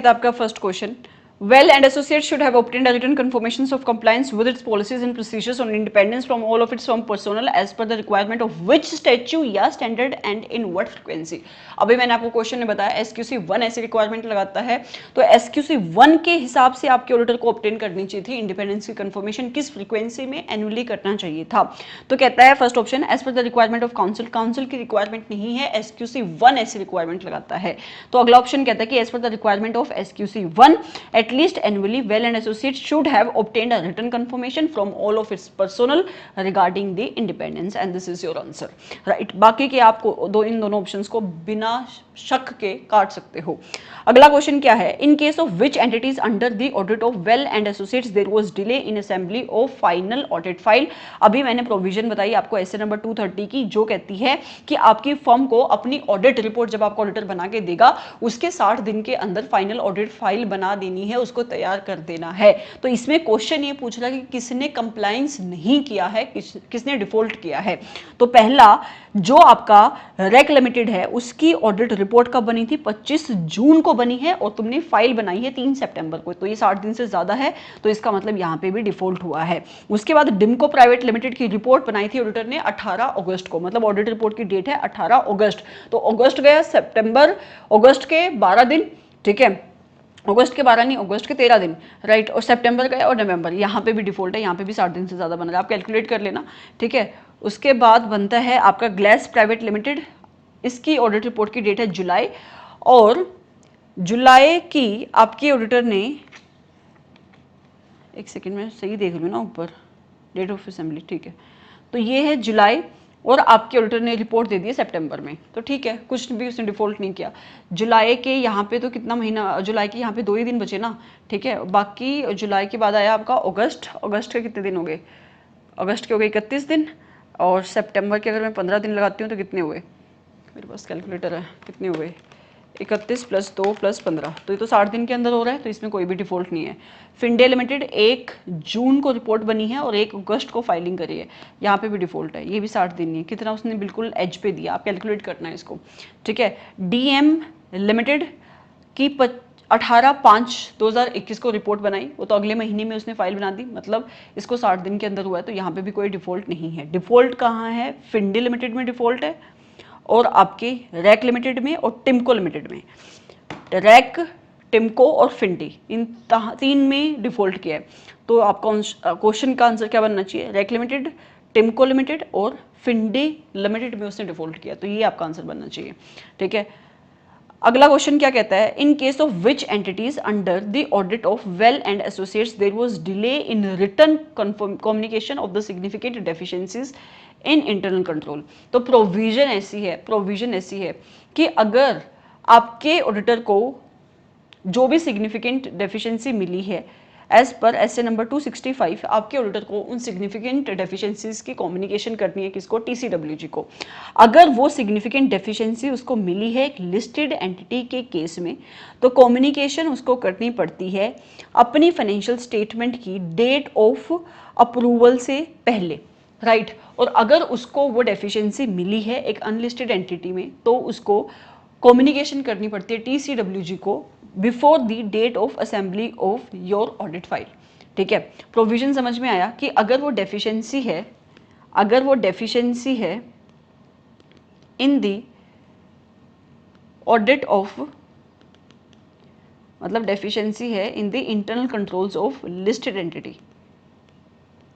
आपका first question, Well and Associates should have obtained a written confirmations of compliance with its policies and procedures on independence from all of its firm personnel as per the requirement of which statute या standard and in what frequency। अभी मैंने आपको question में बताया SQC1 ऐसी requirement लगाता है, तो SQC1 के हिसाब से आपके ऑडिटर को ऑब्टेन करनी चाहिए थी इंडिपेंडेंस की कंफर्मेशन, किस फ्रीक्वेंसी में, एनुअली करना चाहिए था। तो कहता है first option as per the requirement of council, council की रिक्वायरमेंट नहीं है, SQC1 ऐसी रिक्वायरमेंट लगाता है। तो अगला ऑप्शन कहता है कि as per the requirement of SQC1 at least annually Well and Associates should have obtained a written confirmation from all of its personnel regarding the independence and this is your answer। right, बाकी के आपको इन दोनों options को बिना शक के काट सकते हो। अगला क्वेश्चन क्या है, in case of which entities under the audit of Well and Associates there was delay in assembly of final audit file. अभी मैंने प्रोविजन बताई आपको ऐसे नंबर 230 की, जो कहती है कि आपकी फर्म को अपनी ऑडिट रिपोर्ट जब आपको ऑडिटर बना के देगा उसके 60 दिन के अंदर फाइनल ऑडिट फाइल बना देनी है, उसको तैयार कर देना है। तो इसमें क्वेश्चन ये पूछ रहा है कि किसने कंप्लायंस नहीं किया है, किसने डिफॉल्ट किया है। तो पहला जो आपका रेक लिमिटेड है उसकी ऑडिट रिपोर्ट कब बनी थी, 25 जून को बनी है और तुमने फाइल बनाई है 3 सितंबर को, तो ये 60 दिन से ज्यादा है, तो इसका मतलब यहाँ पे भी डिफॉल्ट हुआ है। उसके बाद डिम्को प्राइवेट लिमिटेड की रिपोर्ट बनाई थी ऑडिटर ने 18 अगस्त को, मतलब ऑडिट रिपोर्ट की डेट है 18 अगस्त, तो अगस्त गया, सितंबर, अगस्त के 12 दिन, ठीक है, अगस्त के 12 नहीं, अगस्त के 13 दिन, राइट, और सितंबर गए और नवंबर, यहाँ पे भी डिफॉल्ट है, यहाँ पे भी 60 दिन से ज़्यादा बन रहा है, आप कैलकुलेट कर लेना। ठीक है, उसके बाद बनता है आपका ग्लास प्राइवेट लिमिटेड, इसकी ऑडिट रिपोर्ट की डेट है जुलाई, और जुलाई की आपकी ऑडिटर ने, एक सेकेंड में सही देख लूँ ना ऊपर, डेट ऑफ असेंबली, ठीक है, तो ये है जुलाई और आपके ऑडिटर ने रिपोर्ट दे दी है सितंबर में, तो ठीक है, कुछ भी उसने डिफॉल्ट नहीं किया। जुलाई के यहाँ पे तो कितना महीना, जुलाई के यहाँ पे 2 ही दिन बचे ना, ठीक है, बाकी जुलाई के बाद आया आपका अगस्त, अगस्त के कितने दिन हो गए, अगस्त के हो गए 31 दिन, और सितंबर के अगर मैं 15 दिन लगाती हूँ तो कितने हुए, मेरे पास कैलकुलेटर है, कितने हुए, 31 + 2 + 15, तो ये तो 60 दिन के अंदर हो रहा है, तो इसमें कोई भी डिफॉल्ट नहीं है। फिंडे लिमिटेड 1 जून को रिपोर्ट बनी है और 1 अगस्त को फाइलिंग करी है, यहाँ पे भी डिफॉल्ट है, ये भी 60 दिन नहीं है, कितना उसने बिल्कुल एज पे दिया, आप कैलकुलेट करना है इसको। ठीक है, डीएम लिमिटेड की 18/5/2021 को रिपोर्ट बनाई, वो तो अगले महीने में उसने फाइल बना दी, मतलब इसको 60 दिन के अंदर हुआ है, तो यहाँ पे भी कोई डिफॉल्ट नहीं है। डिफॉल्ट कहाँ है, फिंडे लिमिटेड में डिफॉल्ट है और आपके रैक लिमिटेड में और टिमको लिमिटेड में, रैक, टिमको और फिंडी, इन 3 में डिफॉल्ट किया है। तो आपका क्वेश्चन का आंसर क्या बनना चाहिए, रैक लिमिटेड, टिमको लिमिटेड और फिंडी लिमिटेड में उसने डिफॉल्ट किया, तो ये आपका आंसर बनना चाहिए। ठीक है, अगला क्वेश्चन क्या कहता है, in case of which entities under the audit of Well and Associates there was delay in return communication of the significant deficiencies in internal control. तो प्रोविजन ऐसी है कि अगर आपके ऑडिटर को जो भी सिग्निफिकेंट डेफिशिएंसी मिली है एज पर एसए नंबर 265, आपके ऑडिटर को उन सिग्निफिकेंट डेफिशिएंसीज की कम्युनिकेशन करनी है, किसको, टीसीडब्ल्यूजी को। अगर वो सिग्निफिकेंट डेफिशिएंसी उसको मिली है एक लिस्टेड एंटिटी के केस में, तो कम्युनिकेशन उसको करनी पड़ती है अपनी फाइनेंशियल स्टेटमेंट की डेट ऑफ अप्रूवल से पहले, राइट। और अगर उसको वो डेफिशिएंसी मिली है एक अनलिस्टेड एंटिटी में, तो उसको कम्युनिकेशन करनी पड़ती है टीसीडब्ल्यूजी को before the date of assembly of your audit file. ठीक है, प्रोविजन समझ में आया कि अगर वो डेफिशिएंसी है इन द ऑडिट ऑफ, मतलब डेफिशिएंसी है in the internal controls of listed entity,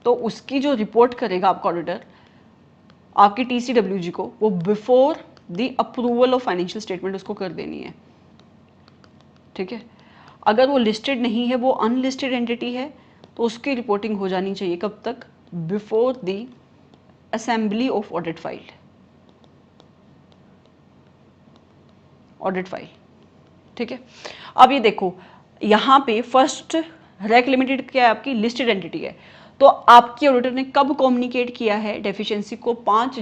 तो उसकी जो रिपोर्ट करेगा आपका ऑडिटर आपकी टीसीडब्ल्यूजी को, वो before the approval of financial statement उसको कर देनी है। ठीक है, अगर वो लिस्टेड नहीं है, वो अनलिस्टेड एंटिटी है, तो उसकी रिपोर्टिंग हो जानी चाहिए कब तक, before the assembly of audit file, ठीक है। अब ये देखो, यहाँ पे फर्स्ट रैक लिमिटेड क्या है, आपकी लिस्टेड एंटिटी है। तो आपके ऑडिटर ने कब कम्युनिकेट किया है डेफिशिएंसी को, 5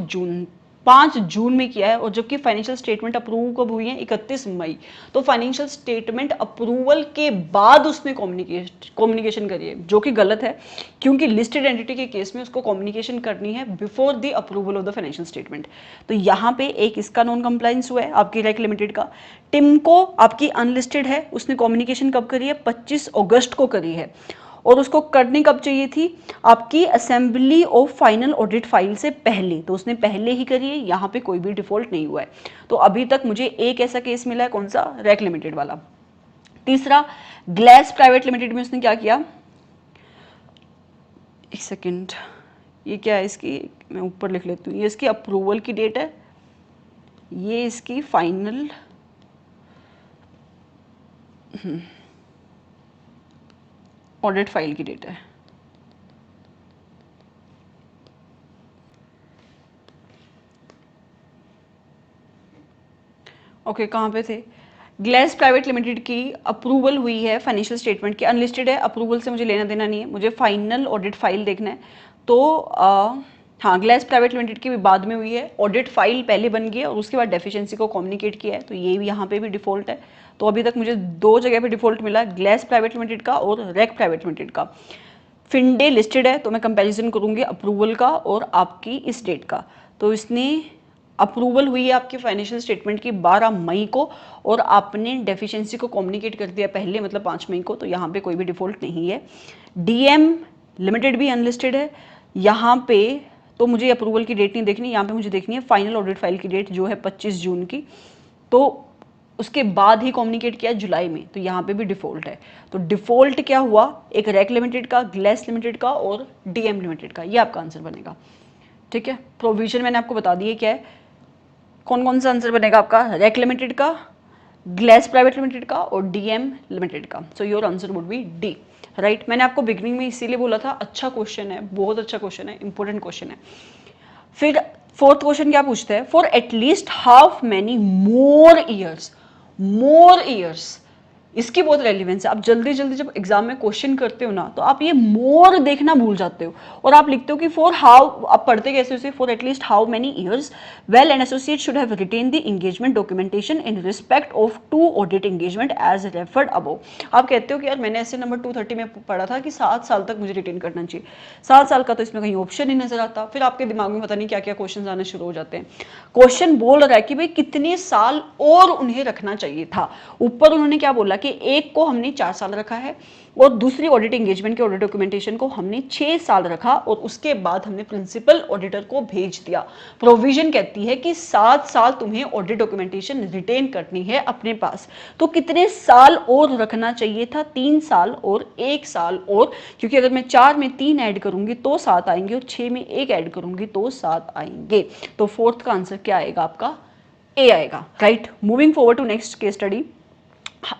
जून में किया है, और जबकि फाइनेंशियल स्टेटमेंट अप्रूव कब हुई है, 31 मई। तो फाइनेंशियल स्टेटमेंट अप्रूवल के बाद उसने कम्युनिकेशन करी है, जो कि गलत है, क्योंकि लिस्टेड एंटिटी के केस में उसको कम्युनिकेशन करनी है before the approval of the financial statement. तो यहाँ पे एक इसका नॉन कंप्लायंस हुआ है आपकी रैक लिमिटेड का। टिमको आपकी अनलिस्टेड है, उसने कम्युनिकेशन कब करी है, 25 अगस्त को करी है, और उसको करनी कब चाहिए थी, आपकी assembly of final audit file से पहले, तो उसने पहले ही करी है। यहाँ पे कोई भी डिफॉल्ट नहीं हुआ है। तो अभी तक मुझे एक ऐसा केस मिला है, कौन सा, रैक लिमिटेड वाला। तीसरा, ग्लास प्राइवेट लिमिटेड में उसने क्या किया, एक सेकेंड, ये क्या है इसकी, मैं ऊपर लिख लेती हूँ, ये इसकी अप्रूवल की डेट है, ये इसकी फाइनल ऑडिट फाइल की डेट है। ओके, कहाँ पे थे, ग्लास प्राइवेट लिमिटेड की अप्रूवल हुई है फाइनेंशियल स्टेटमेंट की, अनलिस्टेड है, अप्रूवल से मुझे लेना देना नहीं है, मुझे फाइनल ऑडिट फाइल देखना है। तो हाँ, ग्लास प्राइवेट लिमिटेड की भी बाद में हुई है, ऑडिट फाइल पहले बन गई है और उसके बाद डेफिशिएंसी को कम्युनिकेट किया है, तो ये भी यहाँ पे भी डिफॉल्ट है। तो अभी तक मुझे 2 जगह पे डिफॉल्ट मिला, ग्लास प्राइवेट लिमिटेड का और रैक प्राइवेट लिमिटेड का। फिनडे लिस्टेड है, तो मैं कंपैरिजन करूँगी अप्रूवल का और आपकी इस डेट का। तो इसने अप्रूवल हुई है आपकी फाइनेंशियल स्टेटमेंट की 12 मई को, और आपने डेफिशिएंसी को कम्युनिकेट कर दिया पहले, मतलब 5 मई को, तो यहाँ पे कोई भी डिफॉल्ट नहीं है। डीएम लिमिटेड भी अनलिस्टेड है, यहाँ पे तो मुझे अप्रूवल की डेट नहीं देखनी, यहाँ पे मुझे देखनी है फाइनल ऑडिट फाइल की डेट, जो है 25 जून की। तो उसके बाद ही कम्युनिकेट किया जुलाई में, तो यहाँ पे भी डिफॉल्ट है। तो डिफॉल्ट क्या हुआ, एक रैक लिमिटेड का, ग्लास लिमिटेड का और डीएम लिमिटेड का, ये आपका आंसर बनेगा। ठीक है, प्रोविजन मैंने आपको बता दिया क्या है, कौन कौन सा आंसर बनेगा आपका, रैक लिमिटेड का, ग्लास प्राइवेट लिमिटेड का और डीएम लिमिटेड का। So your answer would be D, right. मैंने आपको बिगनिंग में इसीलिए बोला था, अच्छा क्वेश्चन है, बहुत अच्छा क्वेश्चन है, इंपॉर्टेंट क्वेश्चन है। फिर फोर्थ क्वेश्चन क्या पूछते हैं, for at least half many more years, इसकी बहुत रेलिवेंस है। आप जल्दी जल्दी जब एग्जाम में क्वेश्चन करते हो ना, तो आप ये मोर देखना भूल जाते हो, और आप लिखते हो कि फॉर हाउ, आप पढ़ते कैसे उसे, for at least how many years Well and Associate should have retain the engagement documentation in respect of 2 audit engagement as referred above. आप कहते हो कि यार मैंने ऐसे नंबर 230 में पढ़ा था कि 7 साल तक मुझे रिटेन करना चाहिए, 7 साल का तो इसमें कहीं ऑप्शन ही नजर आता। फिर आपके दिमाग में पता नहीं क्या क्या क्वेश्चन आने शुरू हो जाते हैं। क्वेश्चन बोल रहा है कि भाई कितने साल और उन्हें रखना चाहिए था। ऊपर उन्होंने क्या बोला कि एक को हमने 4 साल रखा है, और दूसरी ऑडिट एंगेजमेंट के ऑडिट डॉक्यूमेंटेशन को हमने 6 साल रखा, और उसके बाद हमने प्रिंसिपल ऑडिटर को भेज दिया। प्रोविजन कहती है कि 7 साल तुम्हें ऑडिट डॉक्यूमेंटेशन रिटेन करनी है अपने पास। तो कितने साल और रखना चाहिए था, 3 साल और 1 साल और, क्योंकि अगर मैं 4 में 3 ऐड करूंगी तो 7 आएंगे, और 6 में 1 ऐड करूंगी तो 7 आएंगे। तो फोर्थ का आंसर क्या आएगा आपका, ए आएगा, right. Moving forward to next case study,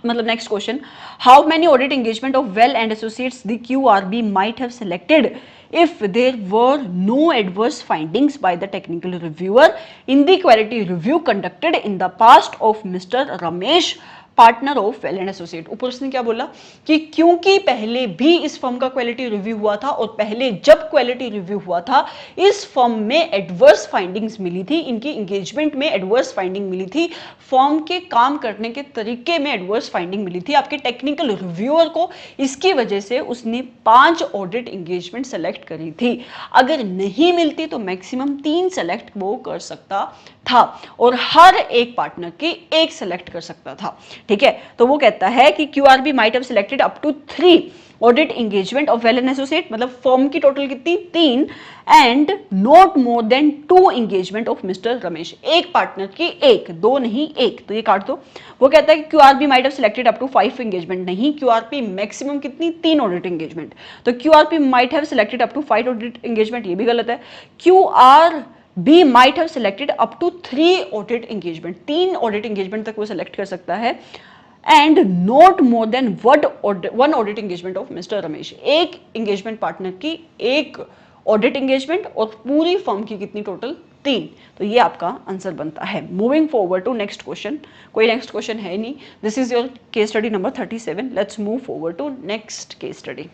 मतलब next question, how many audit engagement of Well and Associates the QRB might have selected if there were no adverse findings by the technical reviewer in the quality review conducted in the past of Mr. Ramesh, partner of Well and associate. ऊपर उसने क्या बोला कि क्योंकि पहले भी इस firm का क्वालिटी रिव्यू हुआ था, और पहले जब क्वालिटी रिव्यू हुआ था इस फर्म में एडवर्स फाइंडिंग्स मिली थी, इनकी एंगेजमेंट में एडवर्स फाइंडिंग मिली थी, फर्म के काम करने के तरीके में एडवर्स फाइंडिंग मिली थी आपके टेक्निकल रिव्यूअर को, इसकी वजह से उसने 5 ऑडिट एंगेजमेंट सेलेक्ट करी थी। अगर नहीं मिलती तो मैक्सिमम 3 सेलेक्ट वो कर सकता था, और हर एक पार्टनर की एक सेलेक्ट कर सकता था। ठीक है, तो वो कहता है कि QRB might have selected up to 3 audit engagement of Well and Associate, मतलब फर्म की टोटल कितनी, 3, and not more than 2 engagement of mister Ramesh, एक पार्टनर की एक, 2 नहीं 1, तो ये काट दो। वो कहता है कि QRB might have selected up to 5 engagement, नहीं, क्यूआरपी मैक्सिमम कितनी, 3 ऑडिट एंगेजमेंट, तो QRP might have selected up to 5 audit engagement, ये भी गलत है। QRB might have selected up to 3 audit engagement, 3 audit engagement तक वो सिलेक्ट कर सकता है, and not more than 1 audit engagement of mister Ramesh, एक एंगेजमेंट पार्टनर की एक ऑडिट एंगेजमेंट, और पूरी फर्म की कितनी टोटल, 3, तो ये आपका आंसर बनता है। Moving forward to next question, कोई नेक्स्ट क्वेश्चन है नहीं, this is your case study number 37। Let's move forward to next case study.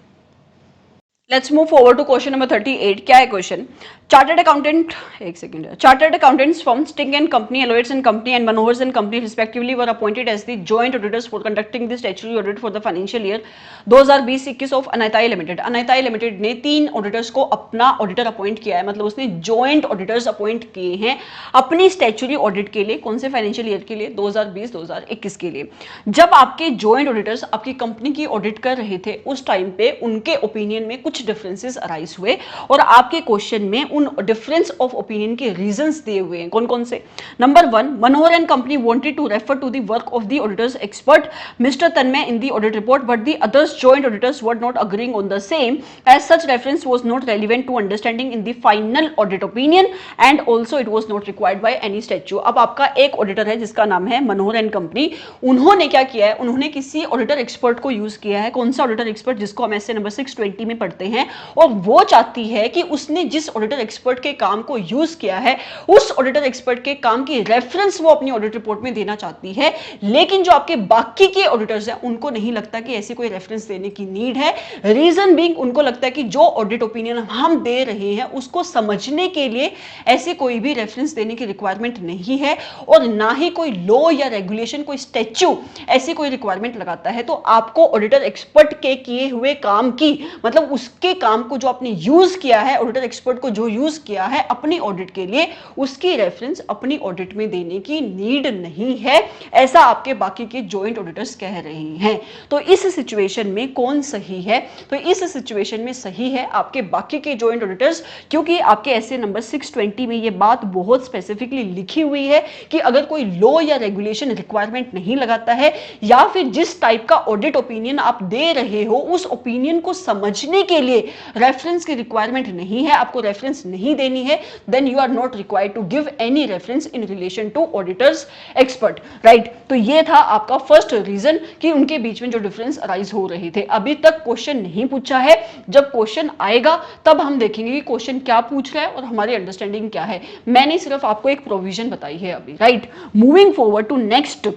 Let's move forward to question number 38। क्या है क्वेश्चन? चार्टर्ड अकाउंटेंट, एक second, chartered accountants from Sting and company, Lloyds and company and Manohars and company respectively were appointed as the joint auditors for conducting the statutory audit for the financial year 2020-21 of Anaitai limited. Anaitai limited ने 3 auditors को अपना auditor appoint किया है, मतलब उसने joint auditors appoint किए हैं अपनी स्टैट्यूटरी ऑडिट के लिए। कौन से फाइनेंशियल ईयर के लिए? 2020-2021 के लिए। जब आपके जॉइंट ऑडिटर्स आपकी कंपनी की ऑडिट कर रहे थे, उस टाइम पे उनके ओपिनियन में कुछ डिफरेंसेस अराइज हुए और आपके क्वेश्चन में उन डिफरेंस ऑफ ओपिनियन के रीजंस दिए हुए हैं। कौन कौन से? Number 1, Manohar and company wanted to refer to the work of the auditors expert mister Tanmay in the audit report, but the others joint auditors were not agreeing on the same, as such reference was not relevant to understanding in the final audit opinion and also it was not required by any statute। अब आपका एक auditor है जिसका नाम है Manohar and company. उन्होंने क्या किया है? उन्होंने किसी ऑडिटर एक्सपर्ट को यूज किया है। कौन सा ऑडिटर एक्सपर्ट? जिसको हम ऐसे नंबर 620 में पढ़ते हैं, और वो चाहती है कि उसने जिस ऑडिटर एक्सपर्ट के काम को यूज किया है उस ऑडिटर एक्सपर्ट के काम की रेफरेंस वो अपनी ऑडिट रिपोर्ट में देना चाहती है। लेकिन जो आपके बाकी के ऑडिटर्स हैं उनको नहीं लगता कि ऐसी कोई रेफरेंस देने की नीड है। रीजन बीइंग, उनको लगता है कि जो ऑडिट ओपिनियन हम दे रहे हैं उसको समझने के लिए ऐसे कोई भी रेफरेंस देने की रिक्वायरमेंट नहीं है, और ना ही कोई लॉ या रेगुलेशन, कोई स्टैच्यू ऐसी कोई रिक्वायरमेंट लगाता है। तो आपको ऑडिटर एक्सपर्ट के किए हुए काम की, मतलब उसके काम को जो आपने यूज किया है, ऑडिटर एक्सपर्ट को जो यूज किया है अपनी ऑडिट के लिए, उसकी रेफरेंस अपनी ऑडिट में देने की नीड नहीं है, ऐसा आपके बाकी के जॉइंट ऑडिटर्स कह रहे हैं। तो इस सिचुएशन में कौन सही है? तो इस सिचुएशन में सही है आपके बाकी के जॉइंट ऑडिटर्स, क्योंकि आपके ऐसे नंबर 620 में ये बात बहुत स्पेसिफिकली लिखी हुई है कि अगर कोई लॉ या रेगुलेशन रिक्वायरमेंट नहीं लगाता है, या फिर जिस टाइप का ऑडिट ओपिनियन आप दे रहे हो उस ओपिनियन को समझने के लिए रेफरेंस की रिक्वायरमेंट नहीं है, आपको रेफरेंस नहीं देनी है, then you are not required to give any reference in relation to auditors expert, right. तो ये था आपका फर्स्ट रीजन कि उनके बीच में जो डिफरेंस अराइज हो रहे थे। अभी तक क्वेश्चन नहीं पूछा है, जब क्वेश्चन आएगा तब हम देखेंगे कि क्वेश्चन क्या पूछ रहा है और हमारी अंडरस्टैंडिंग क्या है। मैंने सिर्फ आपको एक प्रोविजन बताई है अभी, right. Moving forward to next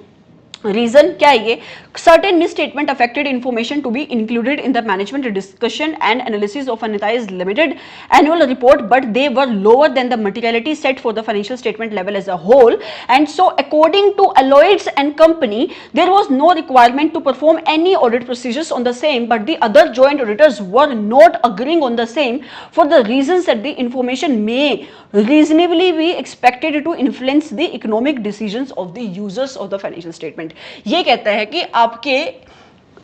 reason, क्या है ये? Certain misstatement affected information to be included in the management discussion and analysis of Anaitai's limited annual report, but they were lower than the materiality set for the financial statement level as a whole, and so according to Eloids and company there was no requirement to perform any audit procedures on the same, but the other joint auditors were not agreeing on the same for the reasons that the information may reasonably be expected to influence the economic decisions of the users of the financial statement। ये कहता है कि आपके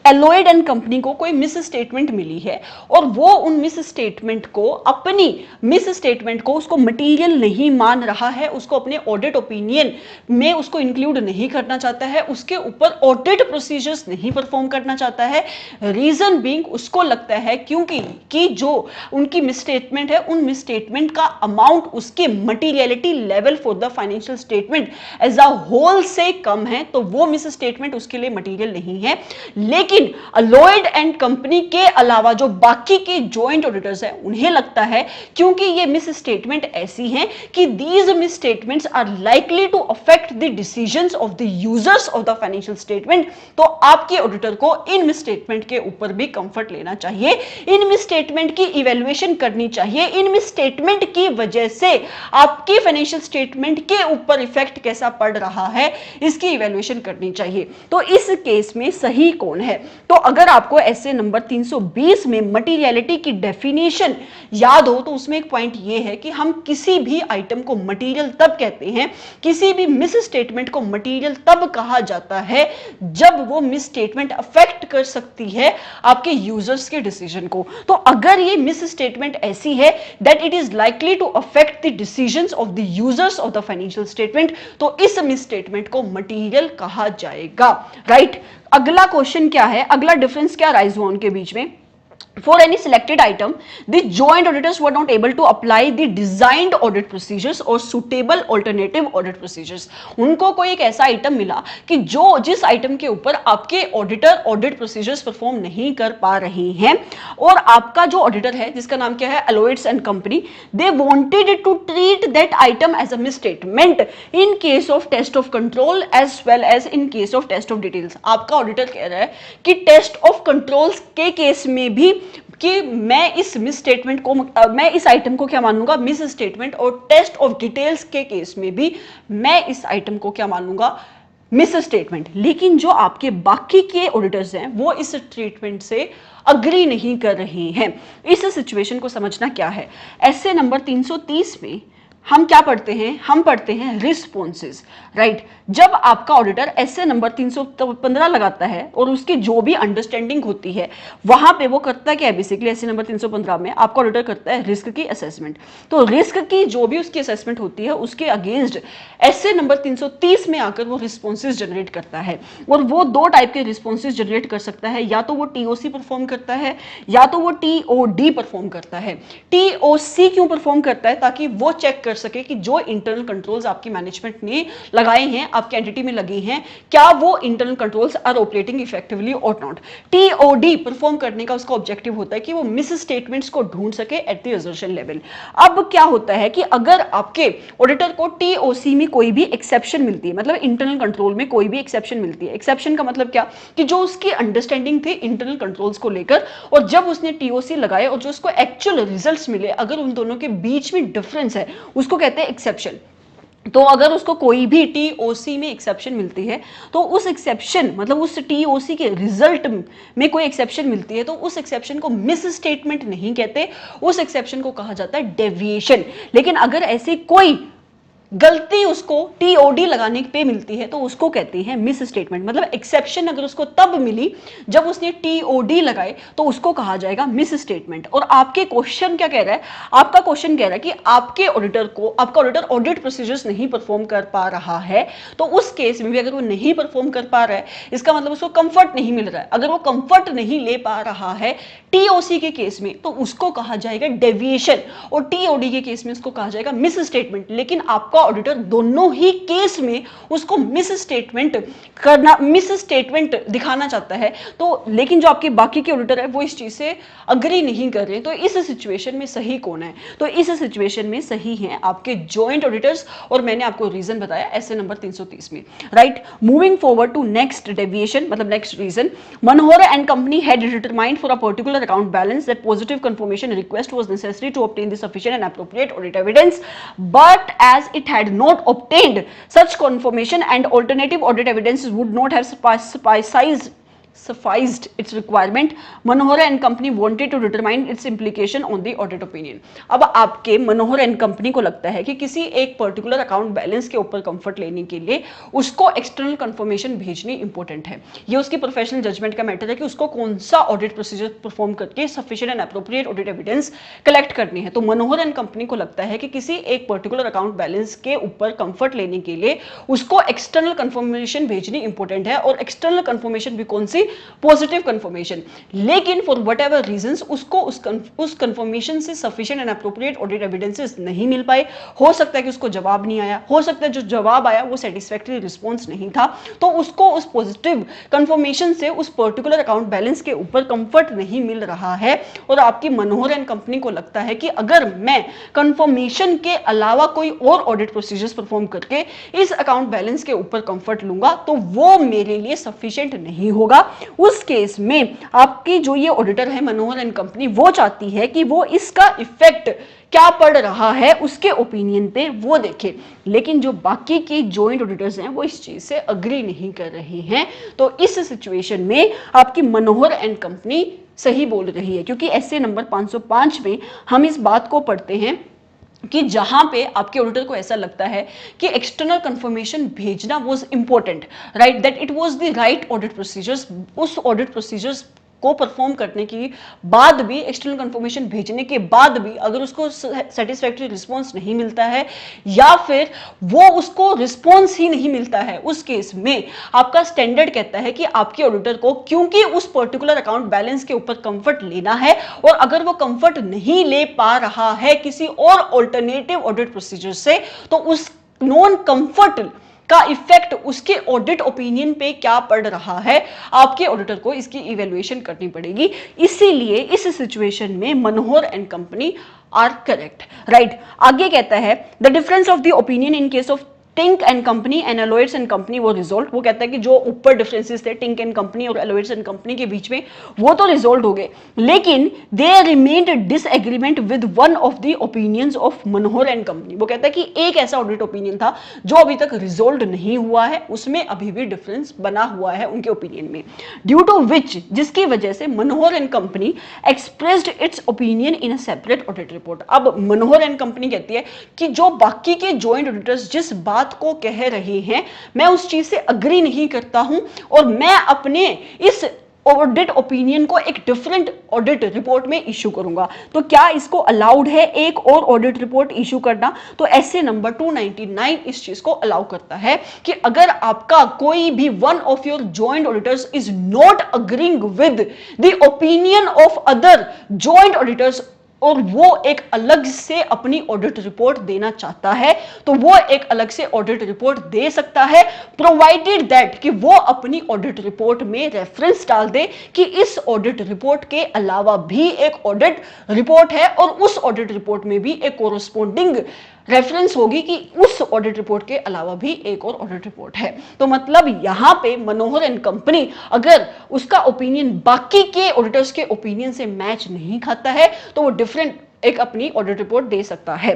एलोइड and company को कोई miss statement मिली है और वो उन मिस स्टेटमेंट को, अपनी मिस स्टेटमेंट को उसको मटेरियल नहीं मान रहा है, उसको अपने ऑडिट ओपिनियन में उसको इंक्लूड नहीं करना चाहता है, उसके ऊपर ऑडिट प्रोसीजर्स नहीं परफॉर्म करना चाहता है। रीजन बीइंग, उसको लगता है क्योंकि कि जो उनकी मिस स्टेटमेंट है उन मिस स्टेटमेंट का अमाउंट उसके materiality level for the financial statement as a whole से कम है, तो वो मिस स्टेटमेंट उसके लिए मटीरियल नहीं है। लेकिन अलोइड एंड कंपनी के अलावा जो बाकी के जॉइंट ऑडिटर्स हैं उन्हें लगता है क्योंकि ये मिस स्टेटमेंट ऐसी हैं कि these misstatement are likely to affect the decisions of the users of the financial statement, तो आपके ऑडिटर को इन मिस स्टेटमेंट के ऊपर भी कंफर्ट लेना चाहिए, इन मिस स्टेटमेंट की इवैल्यूएशन करनी चाहिए, इन मिस स्टेटमेंट की वजह से आपके फाइनेंशियल स्टेटमेंट के ऊपर इफेक्ट कैसा पड़ रहा है इसकी इवैल्यूएशन करनी चाहिए। तो इस केस में सही कौन है? तो अगर आपको ऐसे नंबर 320 में मटीरियलिटी की डेफिनेशन याद हो तो उसमें एक पॉइंट ये है कि हम किसी भी आइटम को मटीरियल तब कहते हैं, किसी भी मिस स्टेटमेंट को मटीरियल तब कहा जाता है जब वो मिस स्टेटमेंट अफेक्ट कर सकती है आपके यूजर्स के डिसीजन को। तो अगर ये मिस स्टेटमेंट ऐसी है that it is likely to affect the decisions of the users of the financial statement, तो इस मिस स्टेटमेंट को मटीरियल कहा जाएगा, राइट। अगला क्वेश्चन क्या है? अगला डिफरेंस क्या राइज हुआ उनके बीच में? For any selected item, the joint auditors were not able to apply the designed audit procedures or suitable alternative audit procedures. उनको कोई एक ऐसा आइटम मिला कि जिस आइटम के ऊपर आपके ऑडिटर ऑडिट प्रोसीजर्स परफॉर्म नहीं कर पा रहे हैं, और आपका जो ऑडिटर है जिसका नाम क्या है, Aloids and company, they wanted to treat that item as a misstatement in case of test of control as well as in case of test of details. आपका ऑडिटर कह रहा है कि टेस्ट ऑफ कंट्रोल्स के case में भी कि मैं इस मिस स्टेटमेंट को, मैं इस आइटम को क्या मानूंगा, मिस स्टेटमेंट, और टेस्ट ऑफ डिटेल्स के केस में भी मैं इस आइटम को क्या मानूंगा, मिस स्टेटमेंट। लेकिन जो आपके बाकी के ऑडिटर्स हैं वो इस ट्रीटमेंट से अग्री नहीं कर रहे हैं। इस सिचुएशन को समझना क्या है, एसए नंबर 330 में हम क्या पढ़ते हैं, हम पढ़ते हैं रिस्पॉन्सेज, राइट। जब आपका ऑडिटर एसए नंबर 315 लगाता है और उसकी जो भी अंडरस्टैंडिंग होती है वहां पे वो करता है क्या, बेसिकली एसए नंबर 315 में आपका ऑडिटर करता है रिस्क की असेसमेंट। तो रिस्क की जो भी उसकी असेसमेंट होती है उसके अगेंस्ट एसए नंबर 330 में आकर वो रिस्पॉन्सेज जनरेट करता है। और वो दो टाइप के रिस्पॉन्सेज जनरेट कर सकता है, या तो वो टीओसी परफॉर्म करता है या तो वो टीओडी परफॉर्म करता है। टीओसी क्यों परफॉर्म करता है, ताकि वो चेक कर सके कि जो इंटरनल कंट्रोल्स आपकी मैनेजमेंट ने लगाए हैं, आपके एंटिटी में लगी हैं, क्या वो internal controls are operating effectively or not. TOD perform करने का उसका ऑब्जेक्टिव होता है कि वो मिस स्टेटमेंट्स को ढूंढ सके एट द असर्शन लेवल। अब क्या होता है कि अगर आपके ऑडिटर को टीओसी में कोई भी एक्सेप्शन मिलती है, मतलब इंटरनल कंट्रोल में कोई भी एक्सेप्शन मिलती है, एक्सेप्शन का मतलब क्या, कि जो उसकी अंडरस्टैंडिंग थी इंटरनल कंट्रोल्स को लेकर, और जब उसने टीओसी लगाए और जो उसको एक्चुअल रिजल्ट्स मिले, अगर उन दोनों के बीच में डिफरेंस है, उसको कहते हैं एक्सेप्शन। तो अगर उसको कोई भी टीओसी में एक्सेप्शन मिलती है, तो उस एक्सेप्शन मतलब उस टीओसी के रिजल्ट में कोई एक्सेप्शन मिलती है, तो उस एक्सेप्शन को मिस स्टेटमेंट नहीं कहते, उस एक्सेप्शन को कहा जाता है डेविएशन। लेकिन अगर ऐसी कोई गलती उसको टीओडी लगाने पे मिलती है तो उसको कहते हैं मिस स्टेटमेंट। मतलब एक्सेप्शन अगर उसको तब मिली जब उसने टीओडी लगाए तो उसको कहा जाएगा मिस स्टेटमेंट। और आपके क्वेश्चन क्या कह रहा है, आपका क्वेश्चन कह रहा है कि आपके ऑडिटर को, आपका ऑडिटर ऑडिट प्रोसीजर्स नहीं परफॉर्म कर पा रहा है, तो उस केस में भी अगर वो नहीं परफॉर्म कर पा रहा है, इसका मतलब उसको कंफर्ट नहीं मिल रहा है। अगर वो कंफर्ट नहीं ले पा रहा है टीओसी के केस में, तो उसको कहा जाएगा डेविएशन, और टीओडी के केस में उसको कहा जाएगा मिस स्टेटमेंट। लेकिन आपका ऑडिटर दोनों ही केस में उसको मिस स्टेटमेंट करना, मिस स्टेटमेंट दिखाना चाहता है। तो लेकिन जो आपके बाकी के ऑडिटर है वो इस चीज से अग्री नहीं कर रहे। तो इस सिचुएशन में सही कौन है, तो इस सिचुएशन में सही है आपके जॉइंट ऑडिटर्स, और मैंने आपको रीजन बताया एसए नंबर 330 में, right. Moving forward to next deviation, मतलब next reason, Manohara and company had determined for a particular account balance that positive confirmation request was necessary to obtain the sufficient and appropriate audit evidence, but as it had not obtained such confirmation and alternative audit evidence would not have sufficed its requirement, Manohar and company wanted to determine its implication on the audit opinion। अब आपके मनोहर and company को लगता है कि किसी एक particular account balance के ऊपर कंफर्ट लेने के लिए उसको एक्सटर्नल कंफर्मेशन भेजनी इंपॉर्टेंट है। ये उसकी प्रोफेशनल जजमेंट का मैटर है कि उसको कौन सा ऑडिट प्रोसीजर परफॉर्म करके sufficient and appropriate audit evidence collect करनी है। तो मनोहर एंड कंपनी को लगता है कि किसी एक पर्टिकुलर अकाउंट बैलेंस के ऊपर कंफर्ट लेने के लिए उसको एक्सटर्नल कंफर्मेशन भेजनी इंपॉर्टेंट है, और एक्सटर्नल कंफर्मेशन भी कौन सी, पॉजिटिव कंफर्मेशन। लेकिन फॉर वट एवर रीजंस उसको उस कंफर्मेशन से sufficient and appropriate audit evidences नहीं मिल पाए। हो सकता है कि उसको जवाब नहीं आया, हो सकता है जो जवाब आया वो सेटिस्फैक्टरी रिस्पॉन्स नहीं था, तो उसको उस पॉजिटिव कंफर्मेशन से उस पर्टिकुलर अकाउंट बैलेंस के ऊपर कंफर्ट नहीं मिल रहा है। और आपकी मनोहर एंड कंपनी को लगता है कि अगर मैं कंफर्मेशन के अलावा कोई और ऑडिट प्रोसीजर्स परफॉर्म करके इस अकाउंट बैलेंस के ऊपर कंफर्ट लूंगा तो वो मेरे लिए सफिशिएंट नहीं होगा। उस केस में आपकी जो ये ऑडिटर है मनोहर एंड कंपनी, वो चाहती है कि वो इसका इफेक्ट क्या पड़ रहा है उसके ओपिनियन पे वो देखे। लेकिन जो बाकी के जॉइंट ऑडिटर्स हैं वो इस चीज से अग्री नहीं कर रहे हैं। तो इस सिचुएशन में आपकी मनोहर एंड कंपनी सही बोल रही है, क्योंकि एसए नंबर 505 में हम इस बात को पढ़ते हैं कि जहां पे आपके ऑडिटर को ऐसा लगता है कि एक्सटर्नल कंफर्मेशन भेजना was important, right, that it was the right audit procedures, उस ऑडिट प्रोसीजर्स को परफॉर्म करने की बाद भी, एक्सटर्नल कंफर्मेशन भेजने के बाद भी अगर उसको सेटिस्फैक्टरी रिस्पॉन्स नहीं मिलता है या फिर वो उसको रिस्पॉन्स ही नहीं मिलता है, उस केस में आपका स्टैंडर्ड कहता है कि आपके ऑडिटर को, क्योंकि उस पर्टिकुलर अकाउंट बैलेंस के ऊपर कंफर्ट लेना है और अगर वो कंफर्ट नहीं ले पा रहा है किसी और ऑल्टरनेटिव ऑडिट प्रोसीजर से, तो उस नॉन कंफर्ट का इफेक्ट उसके ऑडिट ओपिनियन पे क्या पड़ रहा है, आपके ऑडिटर को इसकी इवैल्यूएशन करनी पड़ेगी। इसीलिए इस सिचुएशन में Manohar and company are correct, right. आगे कहता है the difference of the opinion in case of Tink and company and Eloids and company वो रिजोल्व। वो कहता है कि जो ऊपर डिफरेंसेस थे टिंक एंड कंपनी और एलोइड्स एंड कंपनी के बीच में, वो तो रिजोल्व हो गए, लेकिन they remained disagreement with one of the opinions of Manohar and company. वो कहता है कि एक ऐसा ऑडिट ओपिनियन था जो अभी तक रिजोल्व नहीं हुआ है, उसमें अभी भी डिफरेंस बना हुआ है उनके ओपिनियन में, ड्यू टू विच, जिसकी वजह से Manohar and company expressed its opinion in a separate audit report. अब मनोहर एंड कंपनी कहती है कि जो बाकी के जॉइंट ऑडिटर्स जिस बात को कह रहे हैं, मैं उस चीज से अग्री नहीं करता हूं और मैं अपने इस ऑडिट ओपिनियन को एक डिफरेंट ऑडिट रिपोर्ट में इश्यू करूंगा। तो क्या इसको अलाउड है एक और ऑडिट रिपोर्ट इश्यू करना? तो ऐसे नंबर 299 इस चीज को अलाउ करता है कि अगर आपका कोई भी one of your joint auditors is not agreeing with the opinion of other joint auditors और वो एक अलग से अपनी ऑडिट रिपोर्ट देना चाहता है, तो वो एक अलग से ऑडिट रिपोर्ट दे सकता है, प्रोवाइडेड दैट कि वो अपनी ऑडिट रिपोर्ट में रेफरेंस डाल दे कि इस ऑडिट रिपोर्ट के अलावा भी एक ऑडिट रिपोर्ट है और उस ऑडिट रिपोर्ट में भी एक कोरोस्पोंडिंग रेफरेंस होगी कि उस ऑडिट रिपोर्ट के अलावा भी एक और ऑडिट रिपोर्ट है। तो मतलब यहां पे मनोहर एंड कंपनी अगर उसका ओपिनियन बाकी के ऑडिटर्स के ओपिनियन से मैच नहीं खाता है तो वो डिफरेंट एक अपनी ऑडिट रिपोर्ट दे सकता है।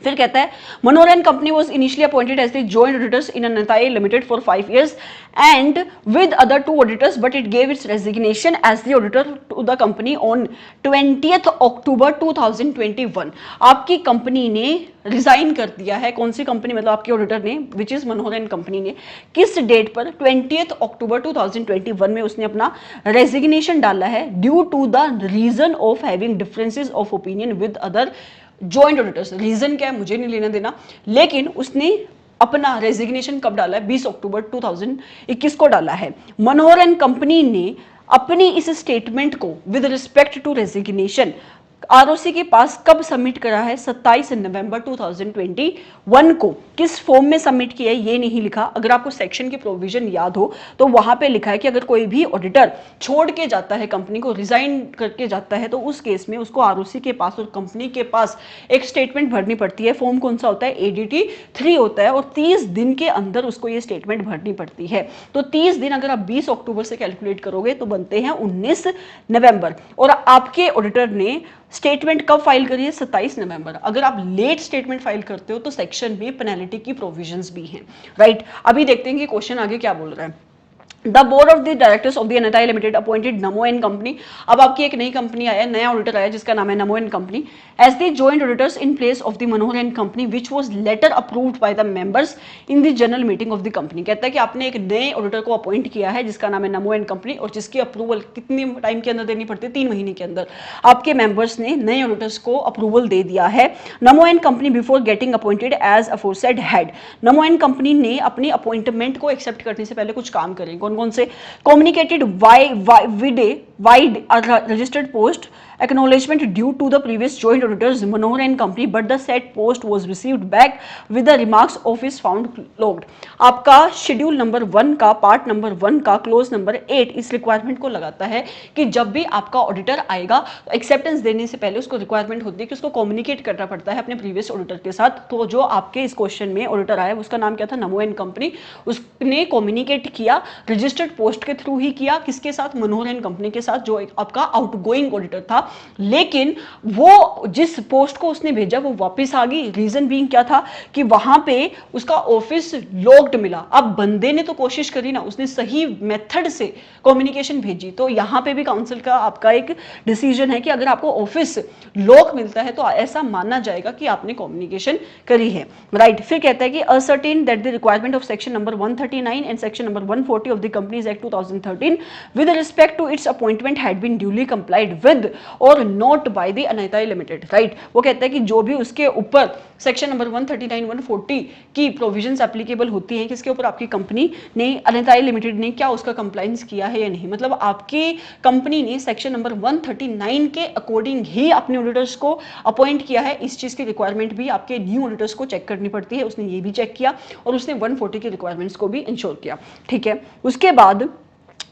फिर कहता है Manohar and company was initially appointed as the joint auditors in Anaitai limited for 5 years and with other 2 auditors, but it gave its resignation as the auditor to the company on 20th October 2021। आपकी company ने resign कर दिया है। कौन सी company? मतलब आपके auditor ने, which is Manohar and company ने। किस डेट पर? 20th अक्टूबर 2021 में उसने अपना रेजिग्नेशन डाला है due to the reason of having differences of opinion with other joint auditors. Reason क्या है मुझे नहीं लेना देना, लेकिन उसने अपना रेजिग्नेशन कब डाला है? 20 अक्टूबर 2021 को डाला है। मनोहर एंड कंपनी ने अपनी इस स्टेटमेंट को with respect to resignation ROC के पास कब सबमिट करा है? 27 नवंबर 2021 को। किस फॉर्म में सबमिट किया है ये नहीं लिखा। अगर आपको सेक्शन की प्रोविजन याद हो तो वहां पे लिखा है कि अगर कोई भी ऑडिटर छोड़ के जाता है, कंपनी को रिजाइन करके जाता है, तो उस केस में उसको आरओसी के पास और कंपनी के पास एक स्टेटमेंट भरनी पड़ती है। फॉर्म कौन सा होता है? ADT 3 होता है और 30 दिन के अंदर उसको ये स्टेटमेंट भरनी पड़ती है। तो 30 दिन अगर आप 20 अक्टूबर से कैलकुलेट करोगे तो बनते हैं 19 नवंबर। और आपके ऑडिटर ने स्टेटमेंट कब फाइल करी है? 27 नवंबर। अगर आप लेट स्टेटमेंट फाइल करते हो तो सेक्शन में पेनल्टी की प्रोविजंस भी हैं, राइट। अभी देखते हैं कि क्वेश्चन आगे क्या बोल रहा है। The board of the directors of the Anaitai limited appointed Namo and company. अब आपकी एक नई कंपनी आया, नया ऑडिटर आया जिसका नाम है Namo and company, as the joint auditors in place of the Manohar and company which was later approved by the members in the general meeting of the company. कहता है कि आपने एक नए ऑडिटर को अपॉइंट किया है जिसका नाम है नमो एंड कंपनी और जिसकी अप्रूवल कितने टाइम के अंदर देनी पड़ती है? 3 महीने के अंदर आपके मेंबर्स ने नए ऑडिटर्स को अप्रूवल दे दिया है। Namo and company before getting appointed as aforesaid had. Namo and company ने अपनी अपॉइंटमेंट को एक्सेप्ट करने से पहले कुछ काम करें। कौन कौन से? communicated wide registered post acknowledgement due to the previous joint auditors Manohar and company, but the said post was received back with the remarks office found logged। आपका शेड्यूल नंबर 1 का पार्ट नंबर 1 का close number 8 इस requirement को लगाता है कि जब भी आपका ऑडिटर आएगा तो एक्सेप्टेंस देने से पहले उसको रिक्वायरमेंट होती है कि उसको कम्युनिकेट करना पड़ता है अपने प्रीवियस ऑडिटर के साथ। तो जो आपके इस क्वेश्चन में ऑडिटर आया उसका नाम क्या था? नमो एंड कंपनी। उसने कम्युनिकेट किया रजिस्टर्ड पोस्ट के थ्रू ही किया, किसके साथ? मनोहर एंड कंपनी के साथ, जो आपका आउटगोइंग ऑडिटर था लेकिन वो जिस पोस्ट को उसने भेजा वो वापस आ गई। रीजन बीइंग क्या था कि वहां पे उसका ऑफिस लॉक्ड मिला। अब बंदे ने तो कोशिश करी ना, उसने सही मेथड से कम्युनिकेशन भेजी। तो यहां पे भी काउंसिल का आपका एक डिसीजन है कि अगर आपको ऑफिस लॉक मिलता है तो ऐसा माना जाएगा कि आपने कम्युनिकेशन करी है, राइट। फिर कहता है कि ascertain that the requirement of section number 139 and section number 140 of the companies act 2013 with respect to its appointment had been duly complied with or not by the Anaitai limited, right. वो कहता है कि जो भी उसके ऊपर सेक्शन नंबर 139 140 की provisions applicable होती हैं, किसके ऊपर, आपकी कंपनी ने, अनायता लिमिटेड ने क्या उसका कंप्लायंस किया है या नहीं। मतलब आपकी कंपनी ने सेक्शन नंबर 139 के अकॉर्डिंग ही अपने ऑडिटर्स को अपॉइंट किया है। इस चीज की रिक्वायरमेंट भी आपके न्यू ऑडिटर्स को चेक करनी पड़ती है, उसने ये भी चेक किया और उसने 140 की रिक्वायरमेंट्स को भी इंश्योर किया, ठीक है। उसके बाद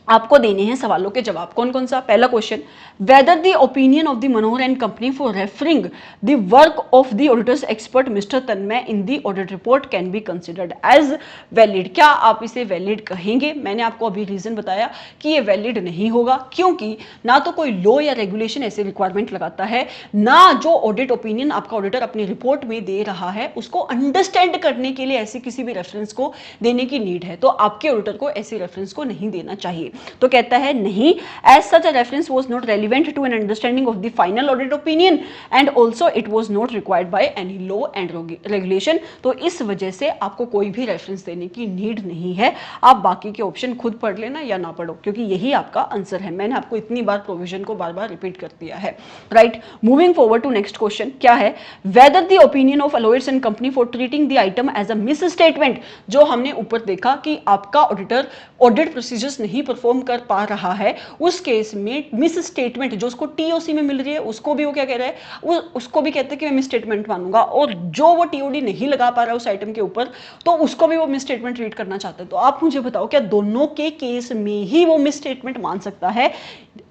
आपको देने हैं सवालों के जवाब। कौन कौन सा? पहला question, whether the opinion of the Manohar and company for referring the work of the auditors expert mister Tanmay in the audit report can be considered as valid. क्या आप इसे वैलिड कहेंगे? मैंने आपको अभी रीजन बताया कि ये वैलिड नहीं होगा, क्योंकि ना तो कोई लॉ या रेगुलेशन ऐसे रिक्वायरमेंट लगाता है, ना जो ऑडिट ओपिनियन आपका ऑडिटर अपनी रिपोर्ट में दे रहा है उसको अंडरस्टैंड करने के लिए ऐसे किसी भी रेफरेंस को देने की नीड है। तो आपके ऑडिटर को ऐसे रेफरेंस को नहीं देना चाहिए। तो कहता है नहीं, as such a reference was not relevant to an understanding of the final audit opinion and also it was not required by any law and regulation. तो इस वजह से आपको कोई भी रेफरेंस देने की नीड नहीं है। आप बाकी के ऑप्शन खुद पढ़ लेना या ना पढ़ो, क्योंकि यही आपका आंसर है। मैंने आपको इतनी बार प्रोविजन को बार बार रिपीट कर दिया है, right. Moving forward to next question, क्या है, whether the opinion of Aloyers and company for treating the item as a misstatement. जो हमने ऊपर देखा कि आपका ऑडिटर ऑडिट प्रोसीजर्स नहीं परफॉर्म कर पा रहा है, उस केस में मिस स्टेटमेंट जो उसको टीओसी में मिल रही है उसको भी वो क्या कह रहा है, उसको भी कहते हैं कि मैं मिस स्टेटमेंट मानूंगा। और जो वो टीओडी नहीं लगा पा रहा है उस आइटम के ऊपर, तो उसको भी वो मिस स्टेटमेंट ट्रीट करना चाहता है। तो आप मुझे बताओ, क्या दोनों के केस में ही वो मिस स्टेटमेंट मान सकता है?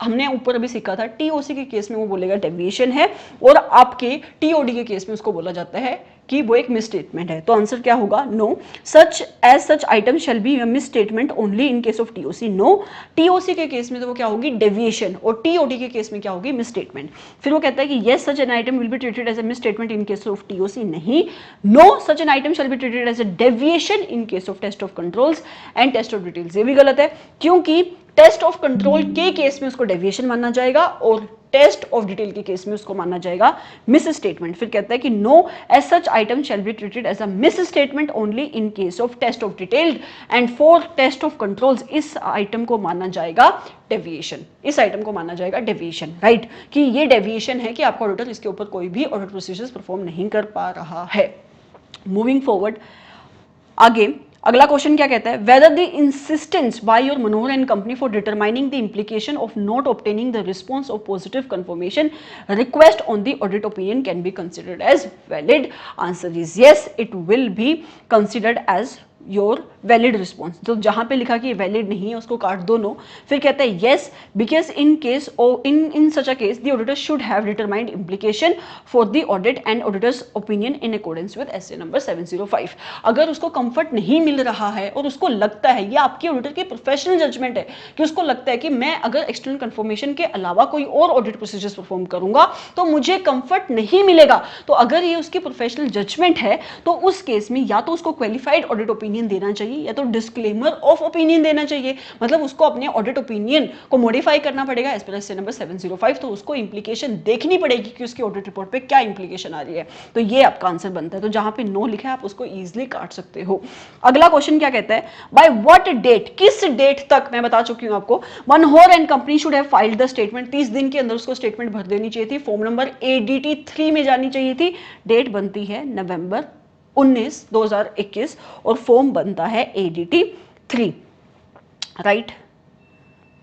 हमने ऊपर अभी सीखा था टीओसी के केस में वो बोलेगा डेविएशन है, और आपके टीओडी के केस में उसको बोला जाता है कि वो एक मिस स्टेटमेंट है। तो आंसर क्या होगा? No, such item shall be misstatement only in case of TOC. No, TOC के केस में तो वो क्या होगी, डेविएशन, और टीओडी के केस में क्या होगी, मिस स्टेटमेंट। फिर वो कहता है कि yes, such an item will be treated as a misstatement in case of TOC. नहीं, no, such an item shall be treated as a deviation in case of test of controls and test of details. ये भी गलत है, क्योंकि test of control के case में उसको deviation माना जाएगा और टेस्ट ऑफ डिटेल के केस में उसको माना जाएगा मिस स्टेटमेंट। फिर कहता है कि no, as such item shall be treated as a misstatement only in case of test of detailed and for test of controls इस आइटम को माना जाएगा डेविएशन। इस आइटम को माना जाएगा डेविएशन, राइट, कि ये डेविएशन है कि आपका ऑडिटर इसके ऊपर कोई भी ऑडिट प्रोसीजर्स परफॉर्म नहीं कर पा रहा है। मूविंग फॉरवर्ड, आगे अगला क्वेश्चन क्या कहता है, whether the insistence by your Manohar and company for determining the implication of not obtaining the response of positive confirmation request on the audit opinion can be considered as valid. Answer is yes, it will be considered as your valid response. तो जहां पे लिखा कि valid नहीं है उसको काट दो नो। फिर कहता है yes, because in case in such a case the auditor should have determined implication for the audit and auditors opinion in accordance with S A number 705। अगर उसको कंफर्ट नहीं मिल रहा है और उसको लगता है, ये आपकी ऑडिटर की प्रोफेशनल जजमेंट है, कि उसको लगता है कि मैं अगर एक्सटर्नल कंफर्मेशन के अलावा कोई और ऑडिट प्रोसीजर्स परफॉर्म करूंगा तो मुझे कंफर्ट नहीं मिलेगा, तो अगर ये उसकी प्रोफेशनल जजमेंट है तो उस केस में या तो उसको क्वालिफाइड ऑडिट ओपिनियन देना चाहिए या तो डिस्क्लेमर ऑफ ओपिनियन देना चाहिए। मतलब उसको अपने ऑडिट ओपिनियन को मॉडिफाई करना पड़ेगा एज पर एसए नंबर 705। तो उसको इंप्लीकेशन देखनी पड़ेगी कि उसकी ऑडिट रिपोर्ट पे क्या इंप्लीकेशन आ रही है। तो ये आपका आंसर बनता है। तो जहां पे नो लिखा है आप उसको इजीली काट सकते हो। अगला क्वेश्चन क्या कहता है, बाय व्हाट डेट, किस डेट तक, मैं बता चुकी हूं आपको, Manohar and company should have filed the statement. 30 दिन के अंदर उसको स्टेटमेंट भर देनी चाहिए थी, फॉर्म नंबर ADT 3 में जानी चाहिए थी। डेट बनती है नवंबर 19 2021 और फॉर्म बनता है ADT 3, राइट,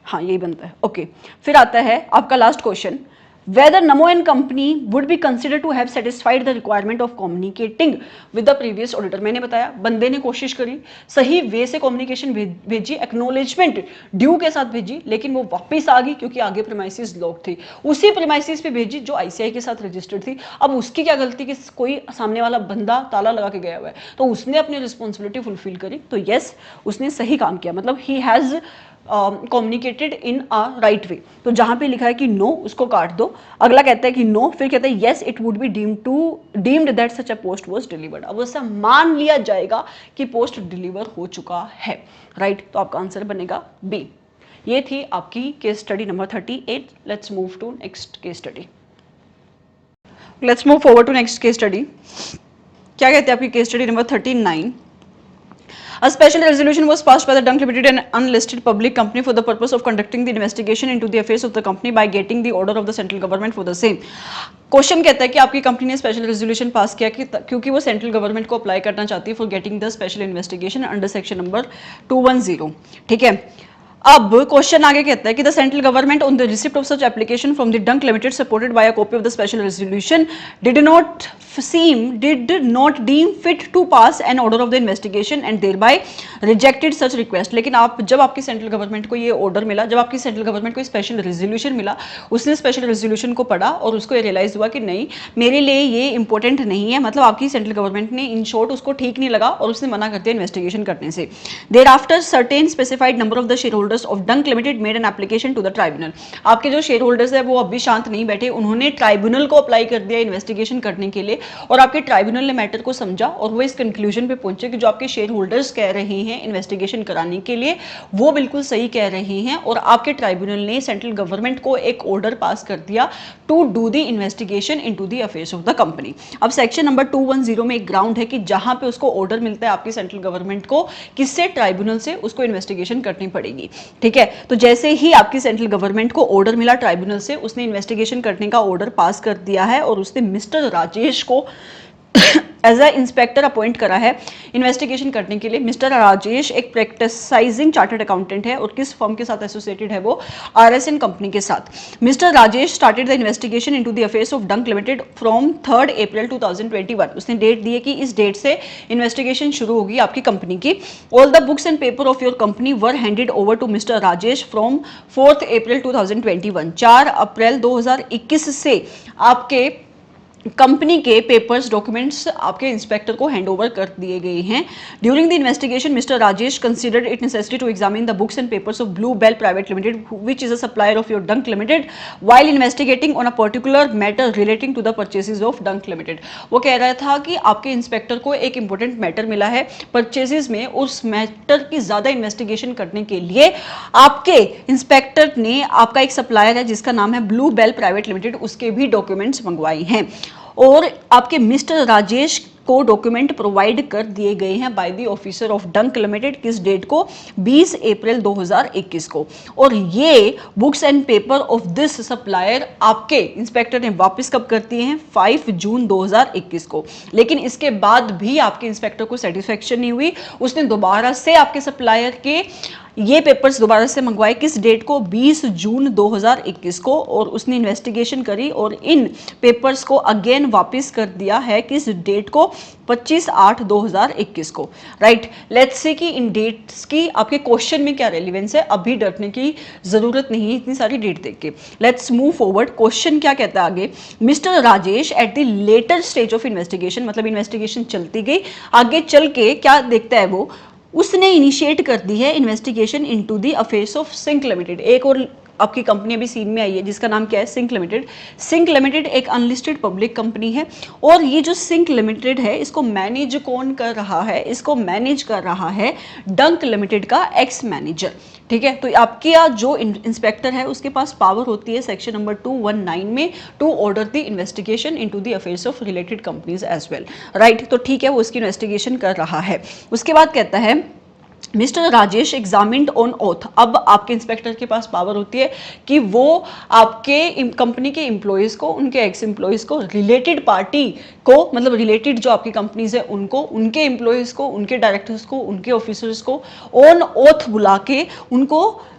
हाँ यही बनता है, ओके। फिर आता है आपका last question, whether Namo and company would be considered to have satisfied the requirement of communicating with the previous auditor। मैंने बताया बंदे ने कोशिश करी, सही वे से कम्युनिकेशन भेजी, एक्नोलेजमेंट ड्यू के साथ भेजी, लेकिन वो वापस आ गई क्योंकि आगे प्रीमाइसिस लॉक थी। उसी प्रीमाइसिस पे भेजी जो ICI के साथ रजिस्टर्ड थी। अब उसकी क्या गलती कि कोई सामने वाला बंदा ताला लगा के गया हुआ है, तो उसने अपनी रिस्पॉन्सिबिलिटी फुलफिल करी। तो यस, उसने सही काम किया, मतलब he has communicated in a right way. तो जहां पे लिखा है कि नो उसको काट दो, अगला कहता है कि नो, फिर कहता है yes it would be deemed that such a post was delivered. अब उससे मान लिया जाएगा कि पोस्ट डिलीवर हो चुका है, राइट। तो आपका आंसर बनेगा बी। ये थी आपकी case study number 38। Let's move to next case study. Let's move forward to next case study. क्या कहते हैं आपकी case study number 39। A special resolution was passed by the Dunk Limited, an unlisted public company, for the purpose of conducting the investigation into the affairs of the company by getting the order of the central government for the same. Question कहता है कि आपकी company ने special resolution pass किया कि क्योंकि वो central government को अप्लाई करना चाहती है for getting the special investigation under section number 210। ठीक है, अब क्वेश्चन आगे कहता है कि the central government on the receipt of such application from the Dunk limited supported by a copy of the special resolution did not deem fit to pass an order of the investigation and thereby rejected such request। लेकिन आप जब आपकी central government को ये order मिला, जब आपकी central government को स्पेशल रेजोल्यूशन मिला, उसने स्पेशल रेजोल्यूशन को पढ़ा और उसको ये रियलाइज हुआ कि नहीं मेरे लिए ये इंपॉर्टेंट नहीं है, मतलब आपकी सेंट्रल गवर्नमेंट ने इन शॉर्ट उसको ठीक नहीं लगा और उसने मना कर दिया इन्वेस्टिगेशन करने से। Thereafter certain specified number of the shareholders of Dunk limited made an application to the tribunal. आपके जो शेयर होल्डर्स है वो अभी शांत नहीं बैठे, उन्होंने ट्राइब्यूनल को अप्लाई कर दिया इन्वेस्टिगेशन करने के लिए और आपके ट्राइब्यूनल ने मैटर को समझा और वो इस कंक्लूजन पे पहुंचे कि जो आपके शेयर होल्डर्स कह रहे हैं इन्वेस्टिगेशन कराने के लिए वो बिल्कुल सही कह रहे हैं और आपके ट्राइब्यूनल ने सेंट्रल गवर्नमेंट को एक ऑर्डर पास कर दिया to do the investigation into the affairs of the company. अब सेक्शन नंबर 210 में एक ग्राउंड है कि जहां पे उसको ऑर्डर मिलता है आपकी सेंट्रल गवर्नमेंट को किससे, ट्राइब्यूनल से, उसको इन्वेस्टिगेशन करनी पड़ेगी। ठीक है, तो जैसे ही आपकी सेंट्रल गवर्नमेंट को ऑर्डर मिला ट्राइब्यूनल से, उसने इन्वेस्टिगेशन करने का ऑर्डर पास कर दिया है और उसने मिस्टर राजेश को एज अ इंस्पेक्टर अपॉइंट करा है इन्वेस्टिगेशन करने के लिए। मिस्टर राजेश एक प्रैक्टिसाइजिंग चार्टर्ड अकाउंटेंट है और किस फर्म के साथ एसोसिएटेड है वो, RSN कंपनी के साथ। Mister Rajesh started the investigation into the affairs of Dunk limited from 3 अप्रैल 2021। उसने डेट दी है कि इस डेट से इन्वेस्टिगेशन शुरू होगी आपकी कंपनी की। All the books and paper of your company were handed over to mister Rajesh from 4 अप्रैल 2021। 4 अप्रैल 2021 से आपके कंपनी के पेपर्स डॉक्यूमेंट्स आपके इंस्पेक्टर को हैंडओवर कर दिए गए हैं। During the investigation mister Rajesh considered it necessary to examine the books and papers of Blue Bell private limited which is a supplier of your Dunk limited while investigating on a particular matter relating to the purchases of Dunk Limited. वो कह रहा था कि आपके inspector को एक important matter मिला है परचेसेस में, उस मैटर की ज्यादा इन्वेस्टिगेशन करने के लिए आपके इंस्पेक्टर ने आपका एक सप्लायर है जिसका नाम है ब्लू बेल प्राइवेट लिमिटेड, उसके भी डॉक्यूमेंट्स मंगवाए हैं और आपके मिस्टर राजेश को डॉक्यूमेंट प्रोवाइड कर दिए गए हैं by the officer of Dunk limited. किस डेट को, 20 अप्रैल 2021 को। और ये books and paper of this supplier आपके इंस्पेक्टर ने वापस कब कर दिए हैं, 5 जून 2021 को। लेकिन इसके बाद भी आपके इंस्पेक्टर को सेटिस्फेक्शन नहीं हुई, उसने दोबारा से आपके सप्लायर के ये पेपर्स दोबारा से मंगवाए। किस डेट को, 20 जून 2021 को। और उसने इन्वेस्टिगेशन करी और इन पेपर्स को अगेन वापस कर दिया है किस डेट को, 25/8/2021 को। राइट, लेट्स से कि इन डेट्स की आपके क्वेश्चन में क्या रेलिवेंस है, अभी डरने की जरूरत नहीं है इतनी सारी डेट देख के। Let's move forward. क्वेश्चन क्या कहता है आगे, mister Rajesh at the later stage of investigation, मतलब इन्वेस्टिगेशन चलती गई, आगे चल के क्या देखता है वो, उसने इनिशिएट कर दी है investigation into the affairs of sink Limited. एक और आपकी कंपनी अभी सीन में आई है जिसका नाम क्या है, सिंक लिमिटेड। सिंक लिमिटेड एक अनलिस्टेड पब्लिक कंपनी है और ये जो सिंक लिमिटेड है इसको मैनेज कौन कर रहा है, इसको मैनेज कर रहा है डंक लिमिटेड का एक्स मैनेजर। ठीक है, तो आपके यहाँ जो इंस्पेक्टर है उसके पास पावर होती है सेक्शन नंबर 219 में to order the investigation into the affairs of related companies as well. Right, तो ठीक है, वो उसकी इन्वेस्टिगेशन कर रहा है। उसके बाद कहता है mister Rajesh examined on oath. अब आपके इंस्पेक्टर के पास पावर होती है कि वो आपके कंपनी के एम्प्लॉयज़ को, उनके एक्स एम्प्लॉयज़ को, रिलेटेड पार्टी को, मतलब रिलेटेड जो आपकी कंपनीज है उनको, उनके एम्प्लॉयज़ को, उनके डायरेक्टर्स को, उनके ऑफिसर्स को ऑन ओथ बुला के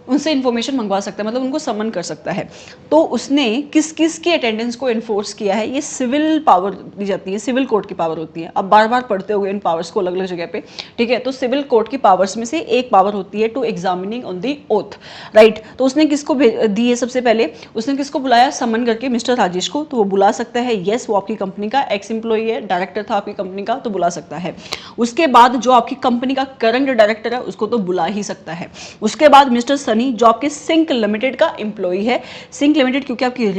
उनसे इंफॉर्मेशन मंगवा सकता है, मतलब उनको समन कर सकता है। तो उसने किस किस की अटेंडेंस को इन्फोर्स किया है, ये सिविल पावर दी जाती है, सिविल कोर्ट की पावर होती है। अब बार बार पढ़ते हुए इन पावर्स को अलग अलग जगह पे। ठीक है, तो सिविल कोर्ट की पावर्स में से एक पावर होती है to examining on the oath, right. तो उसने किसको दी है, सबसे पहले उसने किसको बुलाया, समन करके मिस्टर राजेश को, तो वो बुला सकता है, यस वो आपकी कंपनी का एक्स एम्प्लॉई है, डायरेक्टर था आपकी कंपनी का, तो बुला सकता है। उसके बाद जो आपकी कंपनी का करंट डायरेक्टर है उसको तो बुला ही सकता है। उसके बाद मिस्टर सनी जो आपके सिंक लिमिटेड का एम्प्लॉई है, सिंक लिमिटेड क्योंकि आपकी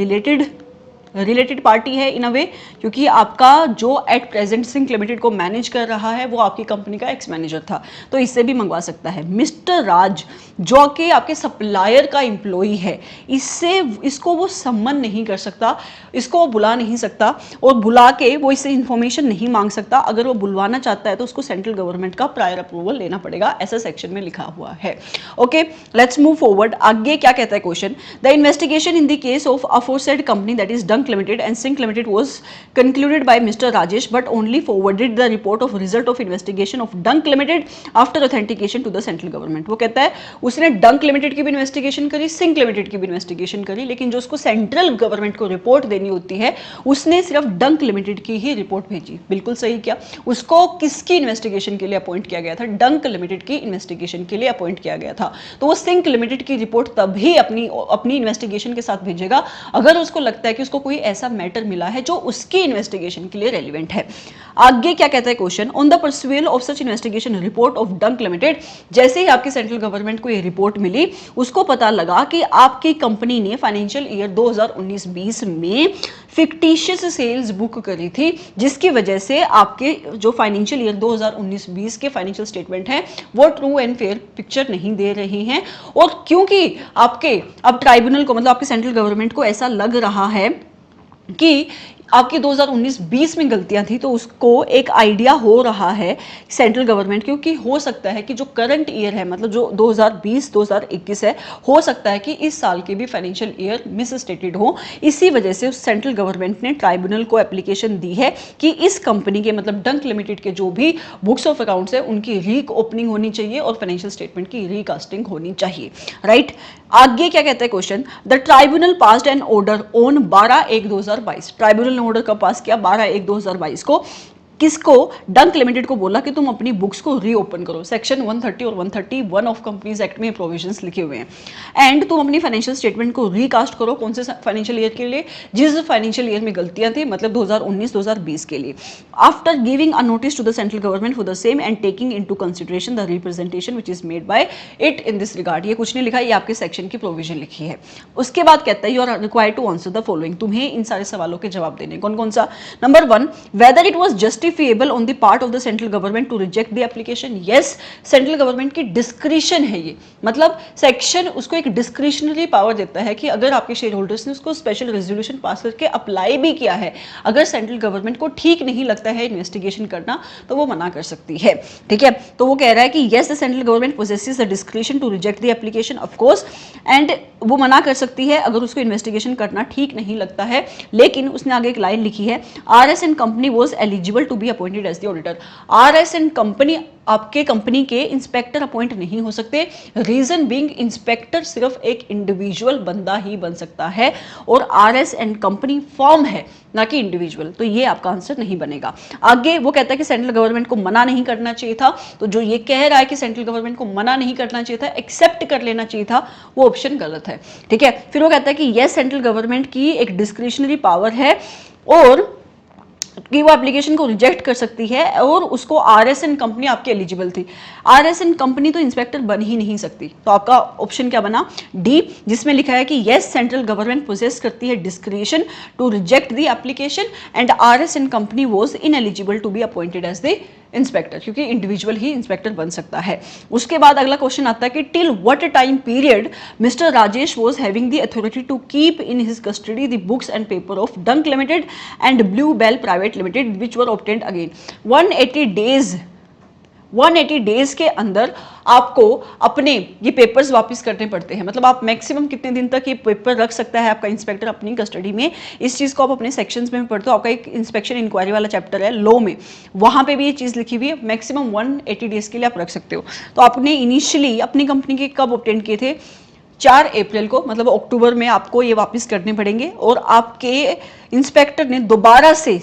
रिलेटेड पार्टी है इन अ वे, क्योंकि आपका जो एट प्रेजेंट सिंक लिमिटेड को मैनेज कर रहा है वो आपकी कंपनी का एक्स मैनेजर था, तो इससे भी मंगवा सकता है। मिस्टर राज जो कि आपके सप्लायर का एम्प्लॉई है, इसको वो सम्मन नहीं कर सकता, इसको वो बुला नहीं सकता, और बुला के वो इससे इंफॉर्मेशन नहीं मांग सकता। अगर वो बुलवाना चाहता है तो उसको सेंट्रल गवर्नमेंट का प्रायर अप्रूवल लेना पड़ेगा, ऐसा सेक्शन में लिखा हुआ है। Okay, let's move forward. आगे क्या कहता है question, the investigation in the case of aforesaid company that is Dunk Limited and Sink Limited was concluded by Mr. Rajesh, but only forwarded the report of result of investigation of Dunk Limited after authentication to the central government। वो कहता है उसने Dunk Limited की भी investigation करी, Sink Limited की भी investigation करी, लेकिन जो उसको सेंट्रल गवर्नमेंट को रिपोर्ट देनी होती है उसने सिर्फ Dunk Limited की ही रिपोर्ट भेजी। बिल्कुल सही किया। उसको किसकी इन्वेस्टिगेशन के लिए अपॉइंट किया गया था, Dunk Limited की इन्वेस्टिगेशन के लिए अपॉइंट किया गया था। तो वो Sink Limited की रिपोर्ट तभी अपनी इन्वेस्टिगेशन के साथ भेजेगा अगर उसको लगता है कि उसको कोई ऐसा मैटर मिला है जो उसकी इन्वेस्टिगेशन के लिए रेलिवेंट है। आगे क्या कहता है question, on the perusal of such investigation report of Dunk limited, जैसे ही आपकी सेंट्रल गवर्नमेंट को ये रिपोर्ट मिली, उसको पता लगा कि आपकी कंपनी ने फाइनेंशियल ईयर 2019-20 में फिक्टिशियस सेल्स बुक करी थी, जिसकी वजह से आपके जो फाइनेंशियल ईयर 2019-20 के फाइनेंशियल स्टेटमेंट हैं वो ट्रू एंड फेयर पिक्चर नहीं दे रही हैं। और क्योंकि आपके अब ट्राइब्यूनल को, मतलब आपके सेंट्रल गवर्नमेंट को ऐसा लग रहा है कि आपकी 2019-20 में गलतियां थी, तो उसको एक आइडिया हो रहा है सेंट्रल गवर्नमेंट, क्योंकि हो सकता है कि जो करंट ईयर है, मतलब जो 2020-2021 है, हो सकता है कि इस साल के भी फाइनेंशियल ईयर मिस स्टेटेड हो। इसी वजह से सेंट्रल गवर्नमेंट ने ट्राइब्यूनल को एप्लीकेशन दी है कि इस कंपनी के, मतलब डंक लिमिटेड के जो भी बुक्स ऑफ अकाउंट्स है उनकी री ओपनिंग होनी चाहिए और फाइनेंशियल स्टेटमेंट की रीकास्टिंग होनी चाहिए, राइट। आगे क्या कहता है question, the tribunal passed an order on 12/1/2022। Tribunal ने ऑर्डर कब पास किया, 12/1/2022 को। किसको, डंक लिमिटेड को बोला कि तुम अपनी बुक्स को रीओपन करो। सेक्शन 130 और 131 ऑफ कंपनीज एक्ट में प्रोविजंस लिखे हुए हैं। एंड तुम अपनी फाइनेंशियल स्टेटमेंट को रीकास्ट करो, कौन से फाइनेंशियल ईयर के लिए, जिस फाइनेंशियल ईयर में गलतियां थी, मतलब 2019-2020 के लिए। After giving a notice to the central government for the same and taking into consideration the representation which is made by it in this regard. ये कुछ नहीं लिखा, ये आपके सेक्शन की प्रोविजन लिखी है। उसके बाद कहता है you are required to answer the following, तुम्हें इन सारे सवालों के जवाब देने। कौन कौन सा, number 1, weather it was justifiable on the part of the central government to reject the application। yes, central government की डिस्क्रिशन है ये, मतलब सेक्शन उसको एक डिस्क्रिशनरी पावर देता है कि अगर आपके शेयर होल्डर्स ने उसको स्पेशल रेजोल्यूशन पास करके अप्लाई भी किया है, अगर सेंट्रल गवर्नमेंट को ठीक नहीं लगता है इन्वेस्टिगेशन करना, तो वो मना कर सकती है, ठीक है। तो वो कह रहा है कि yes, the central government possesses the discretion to reject the application of course, and वो मना कर सकती है अगर उसको इन्वेस्टिगेशन करना ठीक नहीं लगता है। लेकिन उसने आगे एक लाइन लिखी है, RS and company was eligible to be appointed as the auditor। RS and company आपके कंपनी के इंस्पेक्टर अपॉइंट नहीं हो सकते। रीजन बीइंग, इंस्पेक्टर सिर्फ एक इंडिविजुअल बंदा ही बन सकता है और RS एंड कंपनी फॉर्म है, ना कि इंडिविजुअल, तो ये आपका आंसर नहीं बनेगा। आगे वो कहता है कि सेंट्रल गवर्नमेंट को मना नहीं करना चाहिए था, तो जो ये कह रहा है कि सेंट्रल गवर्नमेंट को मना नहीं करना चाहिए था, एक्सेप्ट कर लेना चाहिए था, वो ऑप्शन गलत है, ठीक है। फिर वो कहता है कि यस, सेंट्रल गवर्नमेंट की एक डिस्क्रिशनरी पावर है और कि वो एप्लीकेशन को रिजेक्ट कर सकती है, और उसको RS एंड कंपनी आपकी एलिजिबल थी। RS एंड कंपनी तो इंस्पेक्टर बन ही नहीं सकती, तो आपका ऑप्शन क्या बना, डी, जिसमें लिखा है कि यस, सेंट्रल गवर्नमेंट पोजेस करती है discretion to reject the application and RS and company was ineligible to be appointed as the inspector, क्योंकि इंडिविजुअल ही इंस्पेक्टर बन सकता है। उसके बाद अगला क्वेश्चन आता है कि till what time period mister Rajesh was having the authority to keep in his custody the books and paper of Dunk limited and Blue Bell private limited which were obtained again. 180 days के अंदर आपको अपने ये papers वापस करने पड़ते हैं। मतलब आप मैक्सिमम कितने दिन तक ये पेपर रख सकता है आपका इंस्पेक्टर अपनी कस्टडी में, इस चीज़ को आप अपने सेक्शंस में पढ़ते हो। आपका एक इंस्पेक्शन इंक्वायरी वाला चैप्टर है लॉ में, वहाँ पे भी ये चीज़ लिखी हुई है, मैक्सिमम 180 डेज के लिए आप रख सकते हो। तो आपने इनिशियली अपनी कंपनी के कब ऑब्टेन किए थे, 4 अप्रैल को, मतलब अक्टूबर में आपको ये वापस करने पड़ेंगे, और आपके इंस्पेक्टर ने दोबारा से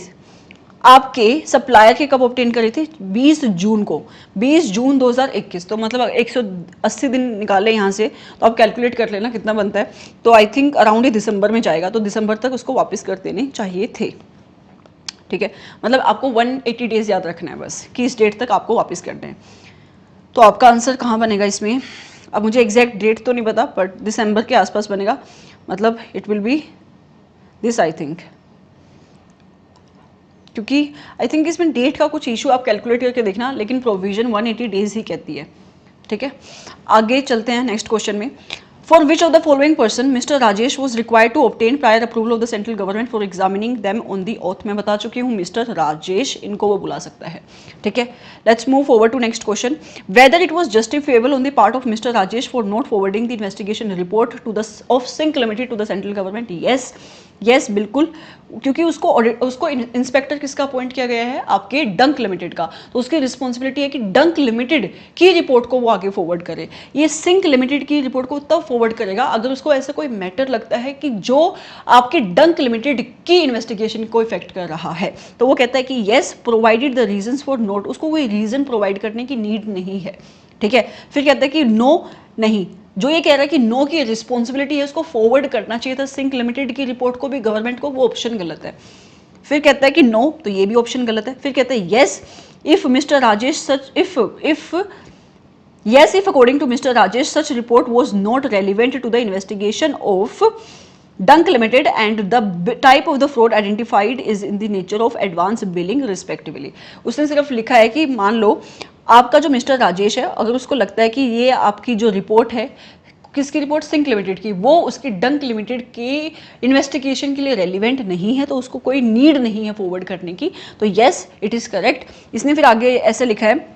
आपके सप्लायर के कब ऑब्टेन करे थे? 20 जून को, 20 जून 2021। तो मतलब 180 दिन निकाले यहाँ से, तो आप कैलकुलेट कर लेना कितना बनता है। तो आई थिंक अराउंड ही दिसंबर में जाएगा, तो दिसंबर तक उसको वापस कर देने चाहिए थे। ठीक है, मतलब आपको 180 डेज याद रखना है बस कि इस डेट तक आपको वापस करने हैं। तो आपका आंसर कहाँ बनेगा इसमें? अब मुझे एग्जैक्ट डेट तो नहीं पता, बट दिसंबर के आसपास बनेगा, मतलब it will B this I think, क्योंकि आई थिंक इसमें डेट का कुछ इशू आप कैलकुलेट करके देखना, लेकिन प्रोविजन 180 डेज ही कहती है। ठीक है, आगे चलते हैं नेक्स्ट क्वेश्चन में। For which of the following person mister Rajesh was required to obtain prior approval of the central government for examining them on the oath? मैं बता चुकी हूँ मिस्टर राजेश, इनको वो बुला सकता है। ठीक है, let's move forward to next question. Whether it was justifiable on the part of mister Rajesh for not forwarding the investigation report to the of sink limited to the central government? Yes, yes बिल्कुल, क्योंकि उसको inspector किसका appoint किया गया है? आपके डंक limited का। तो उसकी रिस्पॉन्सिबिलिटी है कि डंक लिमिटेड की रिपोर्ट को वो आगे फॉरवर्ड करे। ये सिंक लिमिटेड की रिपोर्ट को तब फॉरवर्ड करेगा अगर उसको ऐसा कोई मैटर लगता है कि जो आपके डंक लिमिटेड की इन्वेस्टिगेशन को इफेक्ट कर रहा है। तो वो कहता है कि yes provided the reasons for note, उसको कोई रीजन प्रोवाइड करने की नीड नहीं है। ठीक है, फिर कहता है कि नो नहीं, जो ये कह रहा है कि नो की रिस्पॉन्सिबिलिटी है उसको फॉरवर्ड करना चाहिए था सिंक लिमिटेड की रिपोर्ट को भी गवर्नमेंट को, वो ऑप्शन गलत है। फिर कहता है कि नो, तो ये भी ऑप्शन गलत है। फिर कहता है yes if mister Rajesh such if according to mister Rajesh such report was not relevant to the investigation of Dunk limited and the type of the fraud identified is in the nature of advance billing respectively. उसने सिर्फ लिखा है कि मान लो आपका जो mister Rajesh है, अगर उसको लगता है कि ये आपकी जो रिपोर्ट है, किसकी रिपोर्ट? सिंक लिमिटेड की, वो उसकी डंक लिमिटेड के इन्वेस्टिगेशन के लिए रेलिवेंट नहीं है, तो उसको कोई नीड नहीं है फॉरवर्ड करने की। तो येस इट इज़ करेक्ट। इसने फिर आगे ऐसे लिखा है,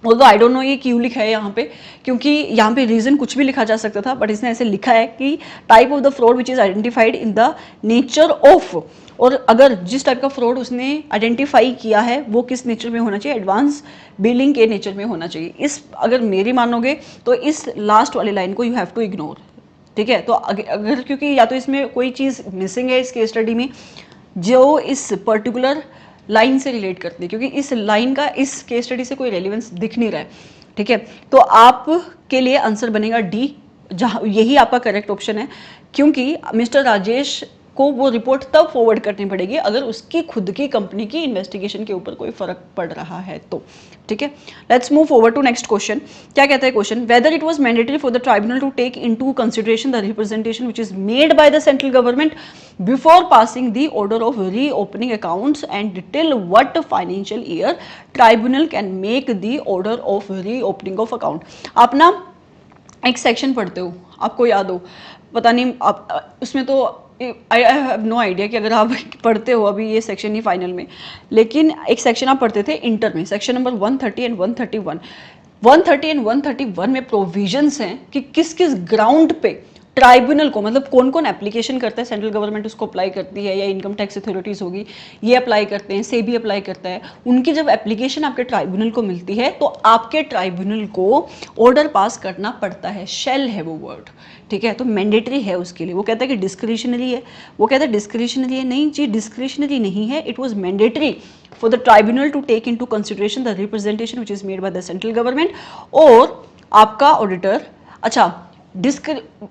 ऑल्दो आई डोंट नो ये क्यों लिखा है यहाँ पे, क्योंकि यहाँ पे रीजन कुछ भी लिखा जा सकता था, बट इसने ऐसे लिखा है कि type of the fraud which is identified in the nature of, और अगर जिस टाइप का फ्रॉड उसने आइडेंटिफाई किया है वो किस नेचर में होना चाहिए? एडवांस बिलिंग के नेचर में होना चाहिए। इस अगर मेरी मानोगे तो इस लास्ट वाली लाइन को यू हैव टू इग्नोर। ठीक है, तो अगर क्योंकि या तो इसमें कोई चीज़ मिसिंग है इस केस स्टडी में जो इस पर्टिकुलर लाइन से रिलेट करती है, क्योंकि इस लाइन का इस केस स्टडी से कोई रेलिवेंस दिख नहीं रहा है। ठीक है, तो आपके लिए आंसर बनेगा डी, जहाँ यही आपका करेक्ट ऑप्शन है, क्योंकि मिस्टर राजेश को वो रिपोर्ट तब फॉरवर्ड करनी पड़ेगी अगर उसकी खुद की कंपनी की इन्वेस्टिगेशन के ऊपर कोई फर्क पड़ रहा है तो। ठीक है, let's move forward to next question. क्या कहता है question? Whether it was mandatory for the tribunal to take into consideration the representation which is made by the central government before passing the order of reopening accounts and till what financial year tribunal can make the order of reopening of account. आप ना एक section पढ़ते हो, आपको याद हो, पता नहीं आप उसमें तो आई हैव नो आइडिया कि अगर आप पढ़ते हो, अभी ये सेक्शन ही फाइनल में, लेकिन एक सेक्शन आप पढ़ते थे इंटर में, सेक्शन नंबर 130 एंड 131। 130 एंड 131 में प्रोविजंस हैं कि किस किस ग्राउंड पे ट्राइब्यूनल को, मतलब कौन कौन एप्लीकेशन करता है, सेंट्रल गवर्नमेंट उसको अप्लाई करती है या इनकम टैक्स अथॉरिटीज होगी ये अप्लाई करते हैं, सेबी अप्लाई करता है, उनकी जब एप्लीकेशन आपके ट्राइब्यूनल को मिलती है तो आपके ट्राइब्यूनल को ऑर्डर पास करना पड़ता है। शेल है वो वर्ड, ठीक है, तो मैंडेटरी है उसके लिए। वो कहता है कि डिस्क्रिशनरी है, वो कहता है डिस्क्रिशनरी है, नहीं जी डिस्क्रिशनरी नहीं है, it was mandatory for the tribunal to take into consideration the representation which is made by the central government। और आपका ऑडिटर, अच्छा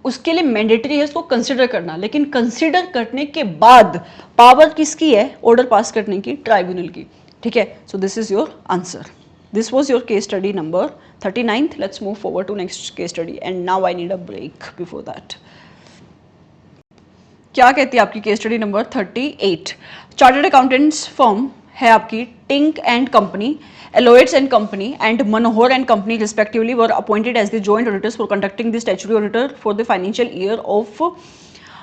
उसके लिए मैंडेटरी है उसको कंसिडर करना, लेकिन कंसिडर करने के बाद पावर किसकी है ऑर्डर पास करने की? ट्राइब्यूनल की। ठीक है, so this is your answer. This was your case study number 39th। Let's move forward to next case study and now I need a break before that. क्या कहती है आपकी case study number 38? Chartered accountants firm है आपकी Tink and company, Lloyds and company and Manohar and company respectively were appointed as the joint auditors for conducting the statutory auditor for the financial year of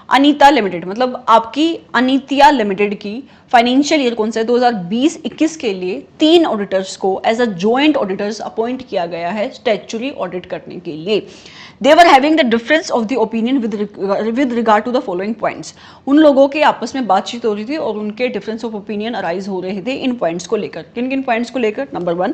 Anita limited. मतलब आपकी अनीतिया limited की financial year कौन सा है? 2020-21 के लिए 3 ऑडिटर्स को as a joint auditors appoint किया गया है स्टैट्यूटरी ऑडिट करने के लिए। They were having the difference of the opinion with regard to the following points। उन लोगों के आपस में बातचीत हो रही थी और उनके डिफरेंस ऑफ ओपिनियन अराइज हो रहे थे इन पॉइंट्स को लेकर। किन किन पॉइंट्स को लेकर? Number 1,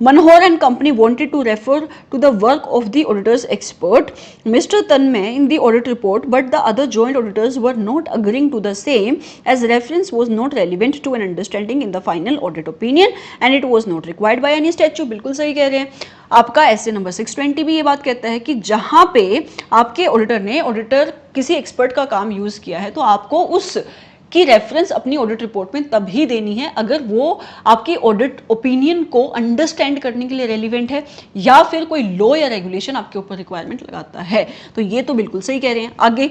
Manohar and company wanted to refer to the work of the auditor's expert Mr. Tanmay in the audit report, but the other joint joint auditors were not agreeing to the same, as reference was not relevant to an understanding in the final audit opinion and it was not required by any statute। बिल्कुल सही कह रहे हैं। आपका ऐसे number 620 भी ये बात कहता है कि जहां पे आपके ऑडिटर ने किसी एक्सपर्ट का काम यूज किया है तो आपको उस की रेफरेंस अपनी ऑडिट रिपोर्ट में तभी देनी है अगर वो आपकी ऑडिट ओपिनियन को अंडरस्टैंड करने के लिए रेलिवेंट है या फिर कोई लॉ या रेगुलेशन आपके ऊपर रिक्वायरमेंट लगाता है। तो ये तो बिल्कुल सही कह रहे हैं। आगे,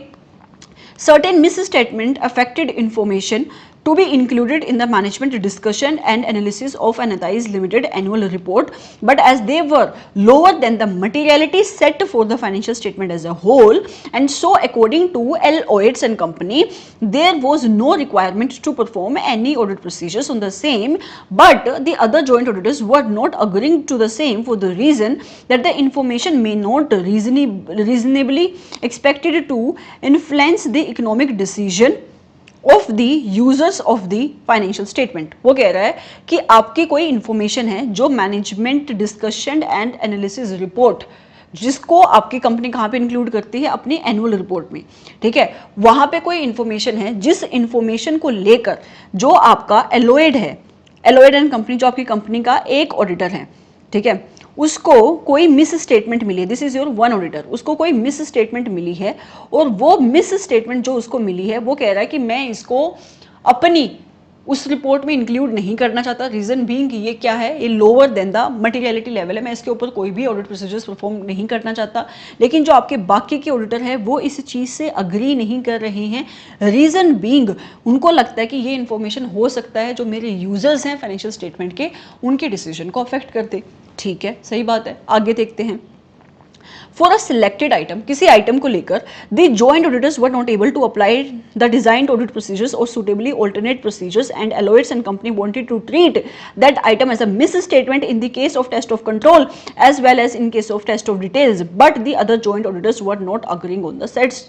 certain misstatement affected information to be included in the management discussion and analysis of Anathi's limited annual report, but as they were lower than the materiality set for the financial statement as a whole, and so according to Lloyds and Company, there was no requirement to perform any audit procedures on the same, but the other joint auditors were not agreeing to the same for the reason that the information may not reasonably expected to influence the economic decision of the users of the financial statement. वो कह रहा है कि आपकी कोई information है जो management discussion and analysis report, जिसको आपकी कंपनी कहाँ पे इंक्लूड करती है अपनी एनुअल रिपोर्ट में, ठीक है, वहां पे कोई इंफॉर्मेशन है जिस इंफॉर्मेशन को लेकर जो आपका एलोएड है, एलोएड एंड कंपनी जो आपकी कंपनी का एक ऑडिटर है, ठीक है, उसको कोई मिस स्टेटमेंट मिली है, this is your one auditor, उसको कोई मिस स्टेटमेंट मिली है और वो मिस स्टेटमेंट जो उसको मिली है वो कह रहा है कि मैं इसको अपनी उस रिपोर्ट में इंक्लूड नहीं करना चाहता। रीजन बीइंग कि ये क्या है, ये lower than the materiality level है, मैं इसके ऊपर कोई भी ऑडिट प्रोसीजर्स परफॉर्म नहीं करना चाहता। लेकिन जो आपके बाकी के ऑडिटर है वो इस चीज़ से अग्री नहीं कर रहे हैं। रीजन बीइंग उनको लगता है कि ये इन्फॉर्मेशन हो सकता है जो मेरे यूजर्स हैं फाइनेंशियल स्टेटमेंट के, उनके डिसीजन को अफेक्ट कर दे। ठीक है, सही बात है। आगे देखते हैं। For a selected item, किसी आइटम को लेकर the joint auditors were not able to apply the designed audit procedures or suitably alternate procedures, and Lloyds and Company wanted to treat that item as a misstatement in the case of test of control as well as in case of test of details, but the other joint auditors were not agreeing on the said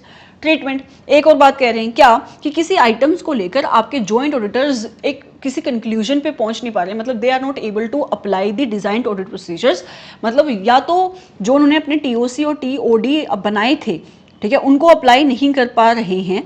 treatment. एक और बात कह रहे हैं क्या कि किसी items को लेकर आपके जॉइंट ऑडिटर्स एक किसी कंक्लूजन पे पहुंच नहीं पा रहे, मतलब they are not able to apply the designed audit procedures, मतलब या तो जो उन्होंने अपने टीओसी और टीओडी बनाए थे, ठीक है, उनको अप्लाई नहीं कर पा रहे हैं,